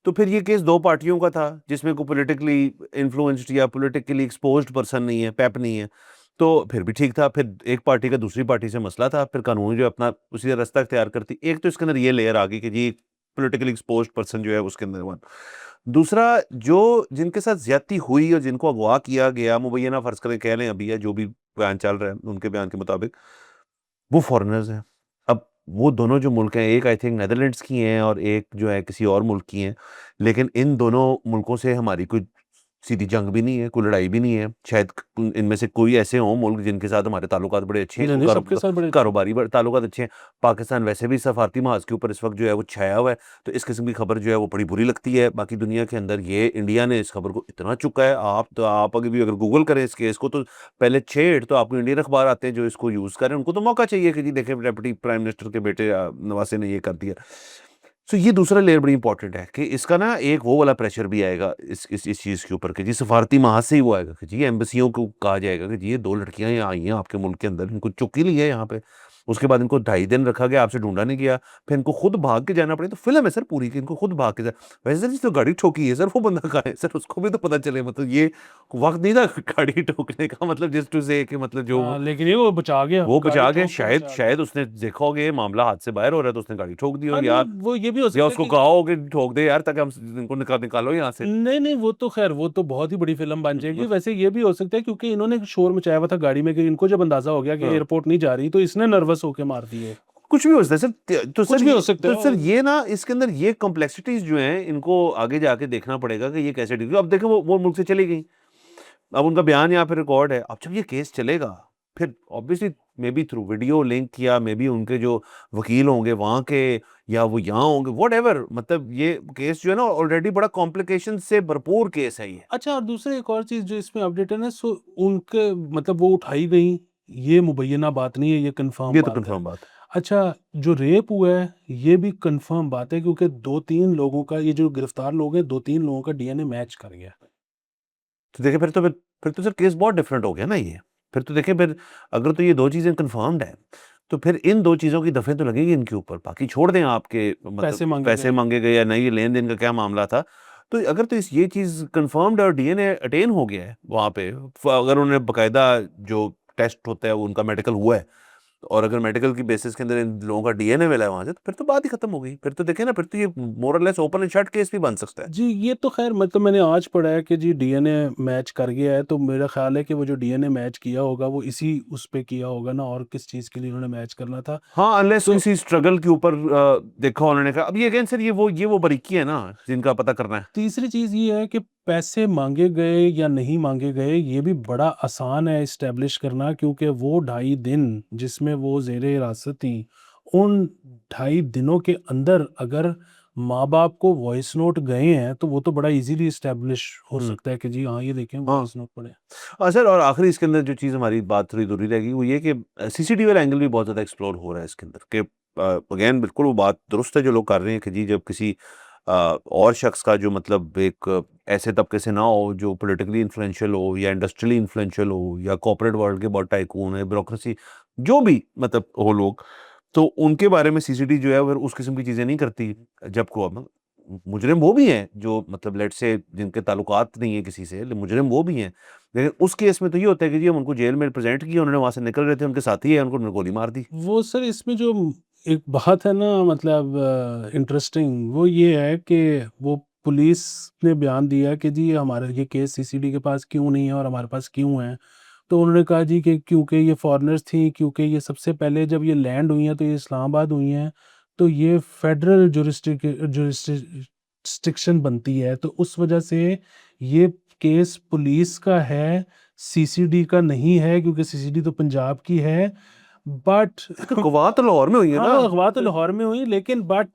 तो फिर ये केस 2 पार्टियों का था, जिसमें कोई पॉलिटिकली इन्फ्लुएंस्ड या पॉलिटिकली एक्सपोज़्ड पर्सन नहीं है, पेप नहीं है। तो फिर भी ठीक था, फिर एक पार्टी का दूसरी पार्टी से मसला था, फिर कानून जो है अपना उसी रास्ता इख्तियार करती। एक तो इसके अंदर ये लेयर आ गई कि जी पॉलिटिकली एक्सपोज़्ड पर्सन जो है उसके अंदर 1। दूसरा जो जिनके साथ ज़्यादती हुई और जिनको अगवा किया गया, मुबैना फ़र्ज़ करें कह लें अभी या जो भी बयान चल रहा है उनके बयान के मुताबिक, वो फ़ॉरेनर्स हैं। अब वो दोनों जो मुल्क हैं, एक आई थिंक नीदरलैंड्स की हैं और एक जो है किसी और मुल्क की हैं। लेकिन इन दोनों मुल्कों से हमारी कोई सीधी जंग भी नहीं है, कोई लड़ाई भी नहीं है। शायद इनमें से कोई ऐसे हों मुल्क जिनके साथ हमारे ताल्लुकात बड़े अच्छे हैं, नहीं, कोई नहीं, सबके साथ बड़े अच्छे हैं। कारोबारी ताल्लुकात अच्छे हैं। पाकिस्तान वैसे भी सफारती महाज़ के ऊपर इस वक़्त जो है वो छाया हुआ है, तो इस किस्म की खबर जो है वो बड़ी बुरी लगती है बाकी दुनिया के अंदर। ये इंडिया ने इस खबर को इतना चुका है, आप अगर गूगल करें इस केस को तो पहले 6 तो आपको इंडियन अखबार आते हैं जो इसको यूज़ कर रहे हैं। उनको तो मौका चाहिए कि जी देखें डेप्यूटी प्राइम मिनिस्टर के बेटे नवाज़ ने ये कर दिया। सो ये दूसरा लेयर बड़ी इंपॉर्टेंट है कि इसका ना एक वो वाला प्रेशर भी आएगा इस चीज़ के ऊपर कि जी सफारती महाज से ही वो आएगा कि जी एम्बेसियों को कहा जाएगा कि जी ये 2 लड़कियाँ यहाँ आई हैं आपके मुल्क के अंदर, इनको चुक ही लिया है यहाँ पे। उसके बाद इनको 2.5 दिन रखा गया, आपसे ढूंढा नहीं गया, फिर इनको खुद भाग के जाना पड़े। तो फिल्म है सर पूरी कि इनको खुद भाग के वैसे सर जिसने गाड़ी ठोकी है सर वो बंदा कहाँ है सर, उसको भी तो पता चले। मतलब ये वक्त नहीं था गाड़ी ठोकने का, मतलब जिस टू से कि मतलब जो लेकिन ये वो बचा गया, वो गाड़ी बचा गया। ठोक के शायद बचा गया। शायद उसने देखा होगा ये मामला हाथ से बाहर हो रहा है तो उसने गाड़ी ठोक दी हो, नहीं, या वो ये भी हो या सकता है उसको कि कहा हो कि ठोक दे यार ताकि हम इनको निकालो यहाँ से। नहीं, वो तो खैर वो तो बहुत ही बड़ी फिल्म बन जाएगी। वैसे ये भी हो सकता है क्योंकि इन्होंने शोर मचाया हुआ था गाड़ी में कि इनको जब अंदाजा हो गया कि हाँ। एयरपोर्ट नहीं जा रही तो इसने नर्वस होके मार दिए। कुछ भी हो सकता है सर। तो कुछ सर भी हो सकता तो है। सर ये ना इसके अंदर ये कॉम्प्लेक्सिटीज जो हैं इनको आगे जाके देखना पड़ेगा कि ये कैसे डील। अब देखो वो मुल्क से चली गई, अब उनका बयान यहाँ पे रिकॉर्ड है। अब जब ये केस चलेगा फिर obviously may be through video link या मे बी उनके जो वकील होंगे वहाँ के या वो यहाँ होंगे व्हाटएवर, मतलब ये केस जो है ना ऑलरेडी बड़ा कॉम्प्लिकेशन से भरपूर केस है ये। अच्छा, और दूसरी एक और चीज जो इसमें अपडेट है ना, सो उनके मतलब वो उठाई गई, ये मुबैना बात नहीं है, ये कंफर्म ये तो बात है। कंफर्म बात है। अच्छा, जो रेप हुआ है ये भी कंफर्म बात है क्योंकि 2-3 लोगों का, ये जो गिरफ्तार लोग हैं 2-3 लोगों का डीएनए मैच कर गया। तो देखिए फिर तो सर केस बहुत डिफरेंट हो गया ना ये। फिर तो देखिए फिर अगर तो ये 2 चीज़ें कन्फर्म्ड है, तो फिर इन 2 चीज़ों की दफ़े तो लगेगी इनके ऊपर। बाकी छोड़ दें आपके पैसे मतलब मांगे पैसे गए। माँगे गए या नहीं, ये लेन-देन का क्या मामला था। तो अगर तो इस ये चीज़ कन्फर्म्ड है और डीएनए अटेन हो गया है वहाँ पे, अगर उन्हें बाकायदा जो टेस्ट होता है वो उनका मेडिकल हुआ है और अगर मेडिकल की बेसिस के अंदर इन लोगों का डीएनए मिला है वहाँ से, तो फिर तो बात ही खत्म हो गई। फिर तो देखिए ना, फिर तो ये मोर और less open and shut case भी बन सकता है। जी, ये तो खैर मतलब मैंने आज पढ़ा है कि जी डीएनए मैच कर गया है, तो मेरा ख्याल है कि वो जो डीएनए मैच किया होगा वो इसी उस पे किया होगा ना, और किस चीज़ के लिए उन्होंने मैच करना था। हाँ, अनलेस तो किसी स्ट्रगल के ऊपर देखा उन्होंने कहा। अब ये अगेन सर ये वो बारीकी है ना जिनका पता करना है। तीसरी चीज़ ये है कि पैसे माँगे गए या नहीं माँगे गए, ये भी बड़ा आसान है एस्टेब्लिश करना क्योंकि वो 2.5 दिन जिसमें वो ज़ेरे हिरासत थी, उन 2.5 दिनों के अंदर अगर माँ-बाप को वॉइस नोट गए हैं, तो वो तो बड़ा ईज़िली एस्टेब्लिश हो हुँ, सकता है कि जी हाँ, ये देखें हाँ। वॉइस नोट पड़े हैं। सर और आखिरी इसके अंदर जो चीज़ हमारी बात थोड़ी अधूरी रह गई वो ये कि सीसीटीवी वाला एंगल भी बहुत ज़्यादा एक्सप्लोर हो रहा है इसके अंदर कि अगेन बिल्कुल वो बात दुरुस्त है जो लोग कर रहे हैं कि जी जब किसी और शख्स का जो मतलब एक ऐसे तबके से ना हो जो पॉलिटिकली इन्फ्लुएंशियल हो या इंडस्ट्रियली इन्फ्लुएंशियल हो या कॉर्पोरेट वर्ल्ड के बहुत टाइकून है, ब्यूरोक्रेसी जो भी मतलब हो लोग, तो उनके बारे में सीसीटी जो है वो उस किस्म की चीज़ें नहीं करती। जबकि मुजरिम वो भी हैं जो मतलब लेट्स से जिनके ताल्लुकात नहीं है किसी से, मुजरिम वो भी हैं। लेकिन उस केस में तो ये होता है कि जी हम उनको जेल में प्रेज़ेंट किया, उन्होंने वहाँ से निकल रहे थे, उनके साथी है, उनको गोली मार दी। वो सर इसमें जो एक बात है ना मतलब इंटरेस्टिंग, वो ये है कि वो पुलिस ने बयान दिया कि जी हमारा ये केस सीसीडी के पास क्यों नहीं है और हमारे पास क्यों है। तो उन्होंने कहा जी कि क्योंकि ये फॉरेनर्स थी, क्योंकि ये सबसे पहले जब ये लैंड हुई हैं तो ये इस्लामाबाद हुई हैं, तो ये फेडरल जुरिस्डिक्शन बनती है, तो उस वजह से ये केस पुलिस का है, सीसीडी का नहीं है क्योंकि सीसीडी तो पंजाब की है। बट तो गवाह तो लाहौर में हुई है ना। हाँ, अगवा तो लाहौर में हुई, लेकिन बट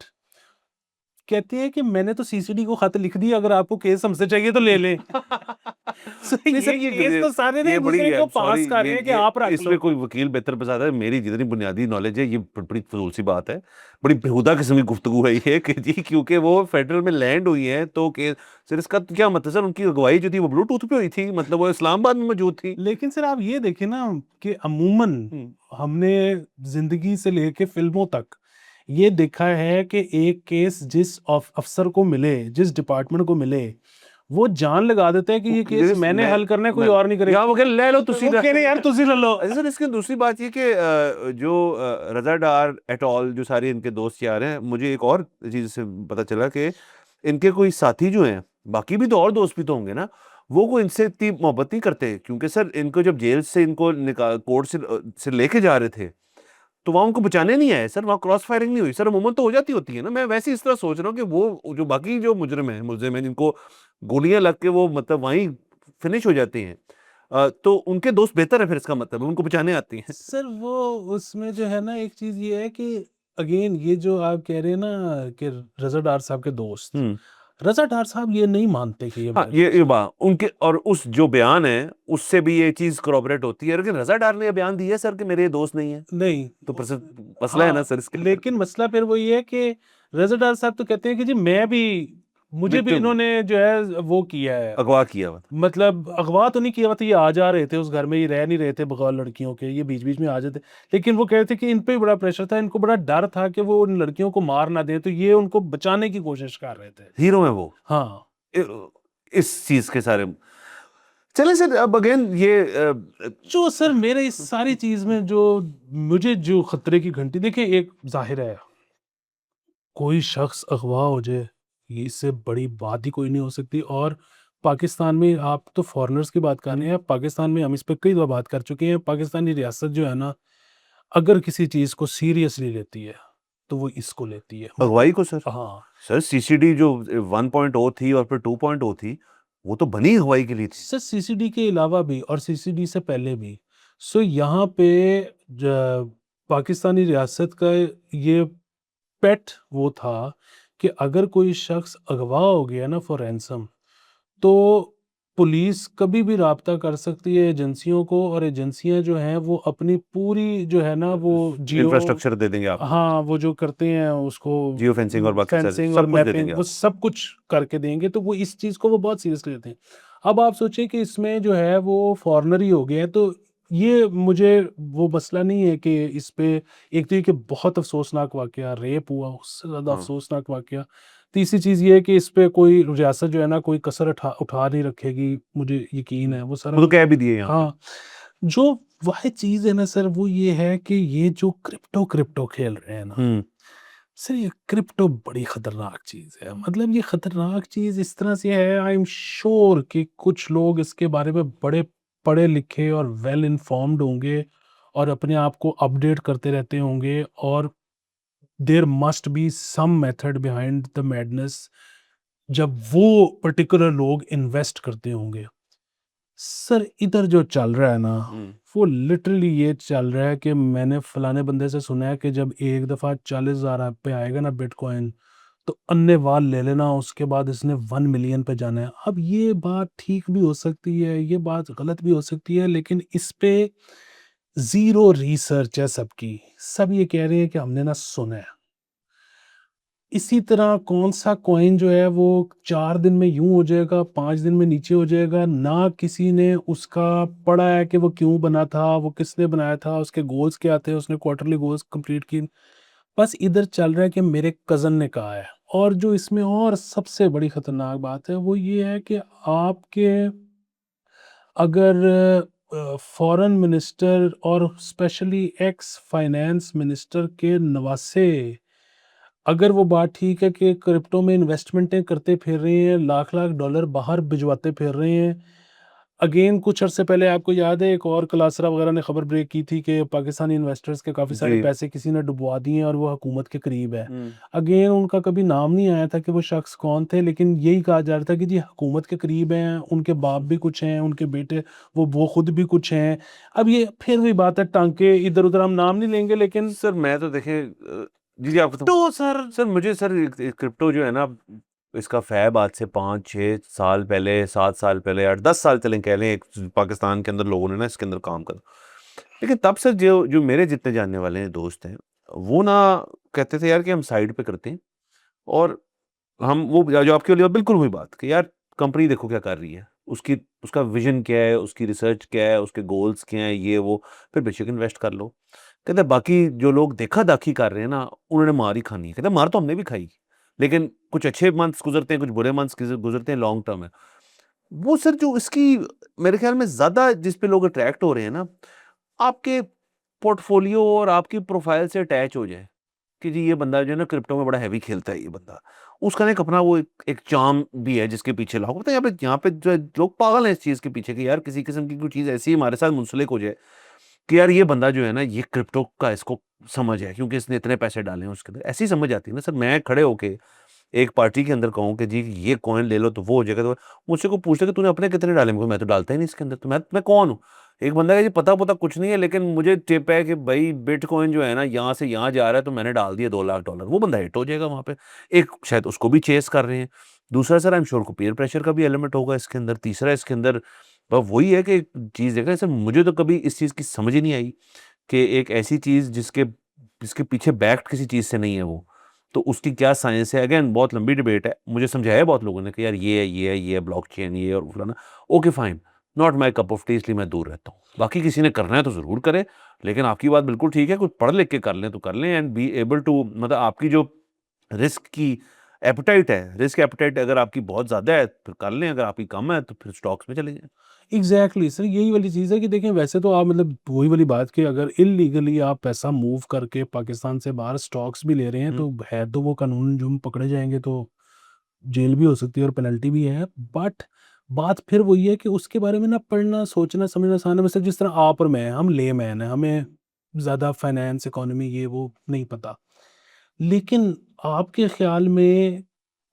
कहते हैं कि मैंने तो सीसीडी को खत लिख दिया, अगर आपको केस हमसे चाहिए तो ले लें। सो नहीं सर ये केस तो सारे ना ये एक बड़ी दूसरे को पास सॉरी कर रहे हैं कि आप रख इसमें लो। कोई वकील बेहतर बताता है। मेरी जितनी बुनियादी नॉलेज है ये बड़ी फजूल सी बात है, बड़ी बेहुदा किस्म की गुफ्तगू है ये कि जी क्योंकि वो फेडरल में लैंड हुई है तो केस। सर इसका तो क्या मतलब सर, उनकी अगवाई जो थी वो ब्लूटूथ पे हुई थी, मतलब वो इस्लामाबाद में मौजूद थी। लेकिन सर आप ये देखें ना कि अमूमन हमने जिंदगी से लेके फिल्मों तक ये देखा है कि एक केस जिस अफसर को मिले, जिस डिपार्टमेंट को मिले, वो जान लगा देता है कि ये केस मैंने हल करना है, कोई और नहीं करेगा। या वो कह ले लो तो तुसी वो कह रहे यार तुसी ले लो। अच्छा सर इसकी दूसरी बात ये कि जो रजा डार एट ऑल जो सारे इनके दोस्त यार हैं, मुझे एक और चीज़ से पता चला कि इनके कोई साथी जो हैं, बाकी भी तो और दोस्त भी तो होंगे ना, वो कोई इनसे इतनी मोहब्बत नहीं करते क्योंकि सर इनको जब जेल से इनको निकाल कोर्ट से लेके जा रहे थे तो वहाँ उनको बचाने नहीं आए सर, वहाँ क्रॉस फायरिंग नहीं हुई सर। अमूमन तो हो जाती होती है ना। मैं वैसे इस तरह सोच रहा हूँ कि वो जो बाकी जो मुजरिम हैं जिनको गोलियां लग के वो मतलब वहीं फिनिश हो जाते हैं, तो उनके दोस्त बेहतर है फिर इसका मतलब उनको बचाने आती हैं। सर वो उसमें जो है ना एक चीज ये है कि अगेन ये जो आप कह रहे हैं ना कि रजा डार साहब के दोस्त, हम्म। रजा डार साहब ये नहीं मानते कि ये हाँ मेरे ये दोस्त बात उनके और उस जो बयान है उससे भी ये चीज corroborate होती है, लेकिन रजा डार ने ये बयान दिया है सर कि मेरे ये दोस्त नहीं है। नहीं। तो मसला है ना हाँ, सर इसके अंदर। लेकिन मसला फिर वो ये है कि रजा डार साहब तो कहते हैं कि जी मैं भी मुझे भी victim, इन्होंने जो है वो किया है, अगवा किया हुआ था। मतलब अगवा तो नहीं किया हुआ था, ये आ जा रहे थे उस घर में, ये रह नहीं रहे थे बगैर लड़कियों के, ये बीच बीच में आ जाते, लेकिन वो कह रहे थे कि इन पे भी बड़ा प्रेशर था, इनको बड़ा डर था कि वो उन लड़कियों को मार ना दें, तो ये उनको बचाने की कोशिश कर रहे थे। हीरो है वो हाँ इस चीज के सारे। चलें सर, अब अगेन ये जो सर मेरे इस सारी चीज में जो मुझे जो खतरे की घंटी, देखिए एक जाहिर है कोई शख्स अगवा हो जाए, ये इससे बड़ी बात ही कोई नहीं हो सकती। और पाकिस्तान में, आप तो फॉरेनर्स की बात कर रहे हैं, पाकिस्तान में हम इस पे कई बार बात कर चुके हैं, पाकिस्तानी रियासत जो है ना, अगर किसी चीज को सीरियसली लेती है तो वो इसको लेती है। अगवाई को सर, हाँ सर सीसीडी जो 1.0 थी और फिर 2.0 थी, वो तो बनी अगवाई के लिए थी। सर, सीसीडी के अलावा भी और सीसीडी से पहले भी, सो यहाँ पे पाकिस्तानी रियासत का ये पेट वो था कि अगर कोई शख्स अगवा हो गया ना फॉर रैंसम, तो पुलिस कभी भी राब्ता कर सकती है एजेंसियों को, और एजेंसियां जो हैं वो अपनी पूरी जो है ना वो जियो, इंफ्रास्ट्रक्चर दे देंगे आपको, हाँ वो जो करते हैं उसको जियो फेंसिंग और बाकी सारे फेंसिंग और सब कुछ दे मैपिंग, देंगे वो आप। सब कुछ करके देंगे, तो वो इस चीज़ को वो बहुत सीरियसली लेते हैं। अब आप सोचें कि इसमें जो है वो फॉरेनर ही हो गए हैं, तो ये मुझे वो मसला नहीं है कि इस पे, एक तो ये कि बहुत अफसोसनाक वाकया रेप हुआ, उससे ज़्यादा हाँ, अफसोसनाक वाकया। तीसरी चीज़ ये है कि इस पे कोई रियासत जो है ना कोई कसर उठा उठा नहीं रखेगी, मुझे यकीन है वो सारा। वो तो कह भी दिए यहाँ पे। हाँ, जो वाहिद चीज़ है ना सर, वो ये है कि ये जो क्रिप्टो क्रिप्टो खेल रहे हैं ना हम्म सर, ये क्रिप्टो बड़ी खतरनाक चीज़ है। मतलब ये खतरनाक चीज़ इस तरह से है, आई एम श्योर कि कुछ लोग इसके बारे में बड़े पढ़े लिखे और वेल इन्फॉर्म्ड होंगे और अपने आप को अपडेट करते रहते होंगे, और there must be some method behind the madness जब वो पर्टिकुलर लोग इन्वेस्ट करते होंगे। सर, इधर जो चल रहा है ना, हम्म वो लिटरली ये चल रहा है कि मैंने फलाने बंदे से सुना है कि जब एक दफ़ा 40,000 पे आएगा ना बिटकॉइन, तो अन्य वाल ले लेना, उसके बाद इसने 1 मिलियन पे जाना है। अब ये बात ठीक भी हो सकती है, ये बात गलत भी हो सकती है, लेकिन इस पे ज़ीरो रिसर्च है सबकी। सब ये कह रहे हैं कि हमने ना सुना है। इसी तरह कौन-सा कॉइन जो है वो 4 दिन में यूँ हो जाएगा, 5 दिन में नीचे हो जाएगा, ना किसी ने उसका पढ़ा है कि वो क्यों बना था, वो किसने बनाया था, उसके गोल्स क्या थे, उसने क्वार्टरली गोल्स कंप्लीट किए। बस इधर चल रहा है कि मेरे कज़न ने कहा है। और जो इसमें और सबसे बड़ी खतरनाक बात है वो ये है कि आपके अगर फॉरेन मिनिस्टर और स्पेशली एक्स फाइनेंस मिनिस्टर के नवासे, अगर वो बात ठीक है कि क्रिप्टो में इन्वेस्टमेंटें करते फिर रहे हैं, लाख-लाख डॉलर बाहर भिजवाते फिर रहे हैं। अगेन कुछ अरसे पहले आपको याद है एक और कलासरा वगैरह ने खबर ब्रेक की थी कि पाकिस्तानी इन्वेस्टर्स के काफ़ी सारे जी। पैसे किसी ने डुबवा दिए हैं और वो हुकूमत के करीब है। हम्म अगेन उनका कभी नाम नहीं आया था कि वो शख्स कौन थे, लेकिन यही कहा जा रहा था कि जी हुकूमत के करीब हैं, उनके बाप भी कुछ हैं, उनके बेटे वो खुद भी कुछ हैं। अब ये फिर वही बात है, टांके इधर-उधर, हम नाम नहीं लेंगे लेकिन सर मैं तो देखें जी जी, आप तो बताओ। सर सर मुझे सर क्रिप्टो जो है ना, इसका फैब आज से 5-6 साल पहले, 7 साल पहले, 8-10 साल चलें कह लें, एक पाकिस्तान के अंदर लोगों ने ना इसके अंदर काम करा। लेकिन तब से जो जो मेरे जितने जानने वाले हैं, दोस्त हैं, वो ना कहते थे यार कि हम साइड पे करते हैं, और हम वो जो आपकी वाली बात बिल्कुल हुई बात कि यार कंपनी देखो क्या कर रही है, उसकी उसका विजन क्या है, उसकी रिसर्च क्या है, उसके गोल्स क्या हैं, ये वो, फिर बेशक इन्वेस्ट कर लो। कहते हैं बाकी जो लोग देखा-दाखी कर रहे हैं ना, उन्होंने मार ही खानी है। कहते हैं मार तो हमने भी खाई, लेकिन कुछ अच्छे मंथ्स गुज़रते हैं, कुछ बुरे मंथ्स गुज़रते हैं, लॉन्ग टर्म है। वो सर जो इसकी मेरे ख़्याल में ज़्यादा जिस पे लोग अट्रैक्ट हो रहे हैं ना, आपके पोर्टफोलियो और आपकी प्रोफ़ाइल से अटैच हो जाए कि जी ये बंदा जो है ना क्रिप्टो में बड़ा हेवी खेलता है ये बंदा। उसका ना एक अपना वो एक चार्म भी है जिसके पीछे लोग पता है यहाँ पे जो है लोग पागल हैं इस चीज़ के पीछे कि यार किसी किस्म की कोई चीज़ ऐसी हमारे साथ मुंसलिक हो जाए कि यार ये बंदा जो है ना ये क्रिप्टो का इसको समझ है क्योंकि इसने इतने पैसे डाले हैं उसके अंदर। ऐसी समझ आती है ना सर, मैं खड़े होके एक पार्टी के अंदर कहूँ कि जी ये कॉइन ले लो तो वो हो जाएगा, तो मुझसे को पूछते कि तूने अपने कितने डाले? मैं तो डालता ही नहीं इसके अंदर, तो मैं कौन हूँ? एक बंदा है जी पता कुछ नहीं है, लेकिन मुझे टिप है कि भाई बिटकॉइन जो है ना यहाँ से यहाँ जा रहा है, तो मैंने डाल दिए $2 लाख, वो बंदा हिट हो जाएगा वहाँ पे। एक शायद उसको भी चेस कर रहे हैं। दूसरा सर आई एम श्योर को पीयर प्रेशर का भी एलिमेंट होगा इसके अंदर। तीसरा इसके अंदर वही है कि चीज़ देखा सर, मुझे तो कभी इस चीज़ की समझ ही नहीं आई कि एक ऐसी चीज़ जिसके जिसके पीछे बैक्ड किसी चीज़ से नहीं है वो, तो उसकी क्या साइंस है, अगेन बहुत लंबी डिबेट है, मुझे समझाया बहुत लोगों ने कि यार ये है, ये है, ये है, ब्लॉकचेन, ये और फलाना। Okay fine, not my cup of T, इसलिए मैं दूर रहता हूँ। बाकी किसी ने करना है तो ज़रूर करे, लेकिन आपकी बात बिल्कुल ठीक है, कुछ पढ़ लिख के कर लें तो कर लें, एंड बी एबल टू, मतलब आपकी जो रिस्क की एपेटाइट है, रिस्क एपेटाइट अगर आपकी बहुत ज़्यादा है फिर कर लें, अगर आपकी कम है तो फिर स्टॉक्स में चले जाएँ। एग्जैक्टली सर, यही वाली चीज़ है कि देखें, वैसे तो आप मतलब वही वाली बात कि अगर इलीगली आप पैसा मूव करके पाकिस्तान से बाहर स्टॉक्स भी ले रहे हैं तो है तो वो कानून जुर्म, पकड़े जाएंगे तो जेल भी हो सकती है और पेनल्टी भी है। बट बात फिर वही है कि उसके बारे में ना पढ़ना, सोचना, समझना आसान है। मतलब जिस तरह आप और मैं, हम लेमैन हैं, हमें ज़्यादा फाइनेंस, इकोनॉमी, ये वो नहीं पता। लेकिन आपके ख्याल में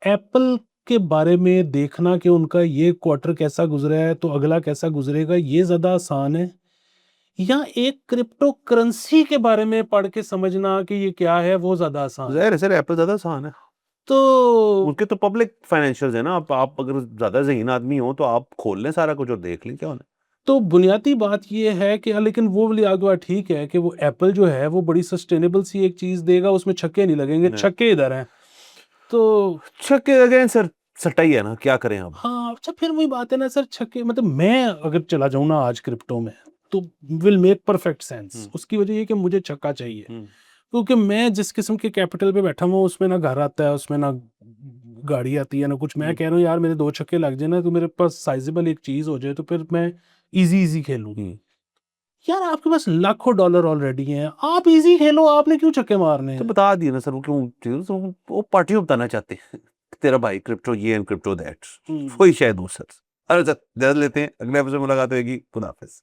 एप्पल के बारे में देखना कि उनका ये क्वार्टर कैसा गुजरा है तो अगला कैसा गुजरेगा, ये ज़्यादा आसान है, या एक क्रिप्टो करेंसी के बारे में पढ़ के समझना कि ये क्या है वो ज़्यादा आसान है? ज़ाहिर है सर, एप्पल ज़्यादा आसान है। तो उनके तो पब्लिक फाइनेंशियल्स है ना, आप अगर ज़्यादा ज़हीन आदमी हो तो आप खोल लें सारा कुछ और देख लें क्या होना है। तो बुनियादी बात ये है कि लेकिन वो वाली आपकी बात ठीक है कि वो एप्पल जो है वो बड़ी सस्टेनेबल सी एक चीज़ देगा, उसमें छक्के नहीं लगेंगे, नहीं। छक्के इधर हैं। तो छक्के अगेन सर, सट्टा ही है ना, क्या करें अब। हाँ, अच्छा फिर वही बात है ना सर, छक्के मतलब मैं अगर चला जाऊँ ना आज क्रिप्टो में तो विल मेक परफेक्ट सेंस। उसकी वजह ये कि मुझे छक्का चाहिए, क्योंकि मैं जिस किस्म के कैपिटल पे बैठा हूँ उसमें ना घर आता है, उसमें ना गाड़ी आती है, ना कुछ। मैं कह रहा हूँ यार मेरे 2 छक्के लग जाए ना तो मेरे पास साइजेबल एक चीज़ हो जाए तो फिर मैं इजी खेलूँ। यार आपके पास लाखों डॉलर ऑलरेडी हैं, आप इजी खेलो, आपने क्यों छक्के मारने तो हैं? बता दिए ना सर, वो क्यों, तो वो पार्टी में बताना चाहते हैं तेरा भाई क्रिप्टो ये एंड क्रिप्टो दैट, वही शायद हो सर। अरे सर, इजाज़त लेते हैं, अगले एपिसोड में मुलाकात होगी। खुदा हाफिज़।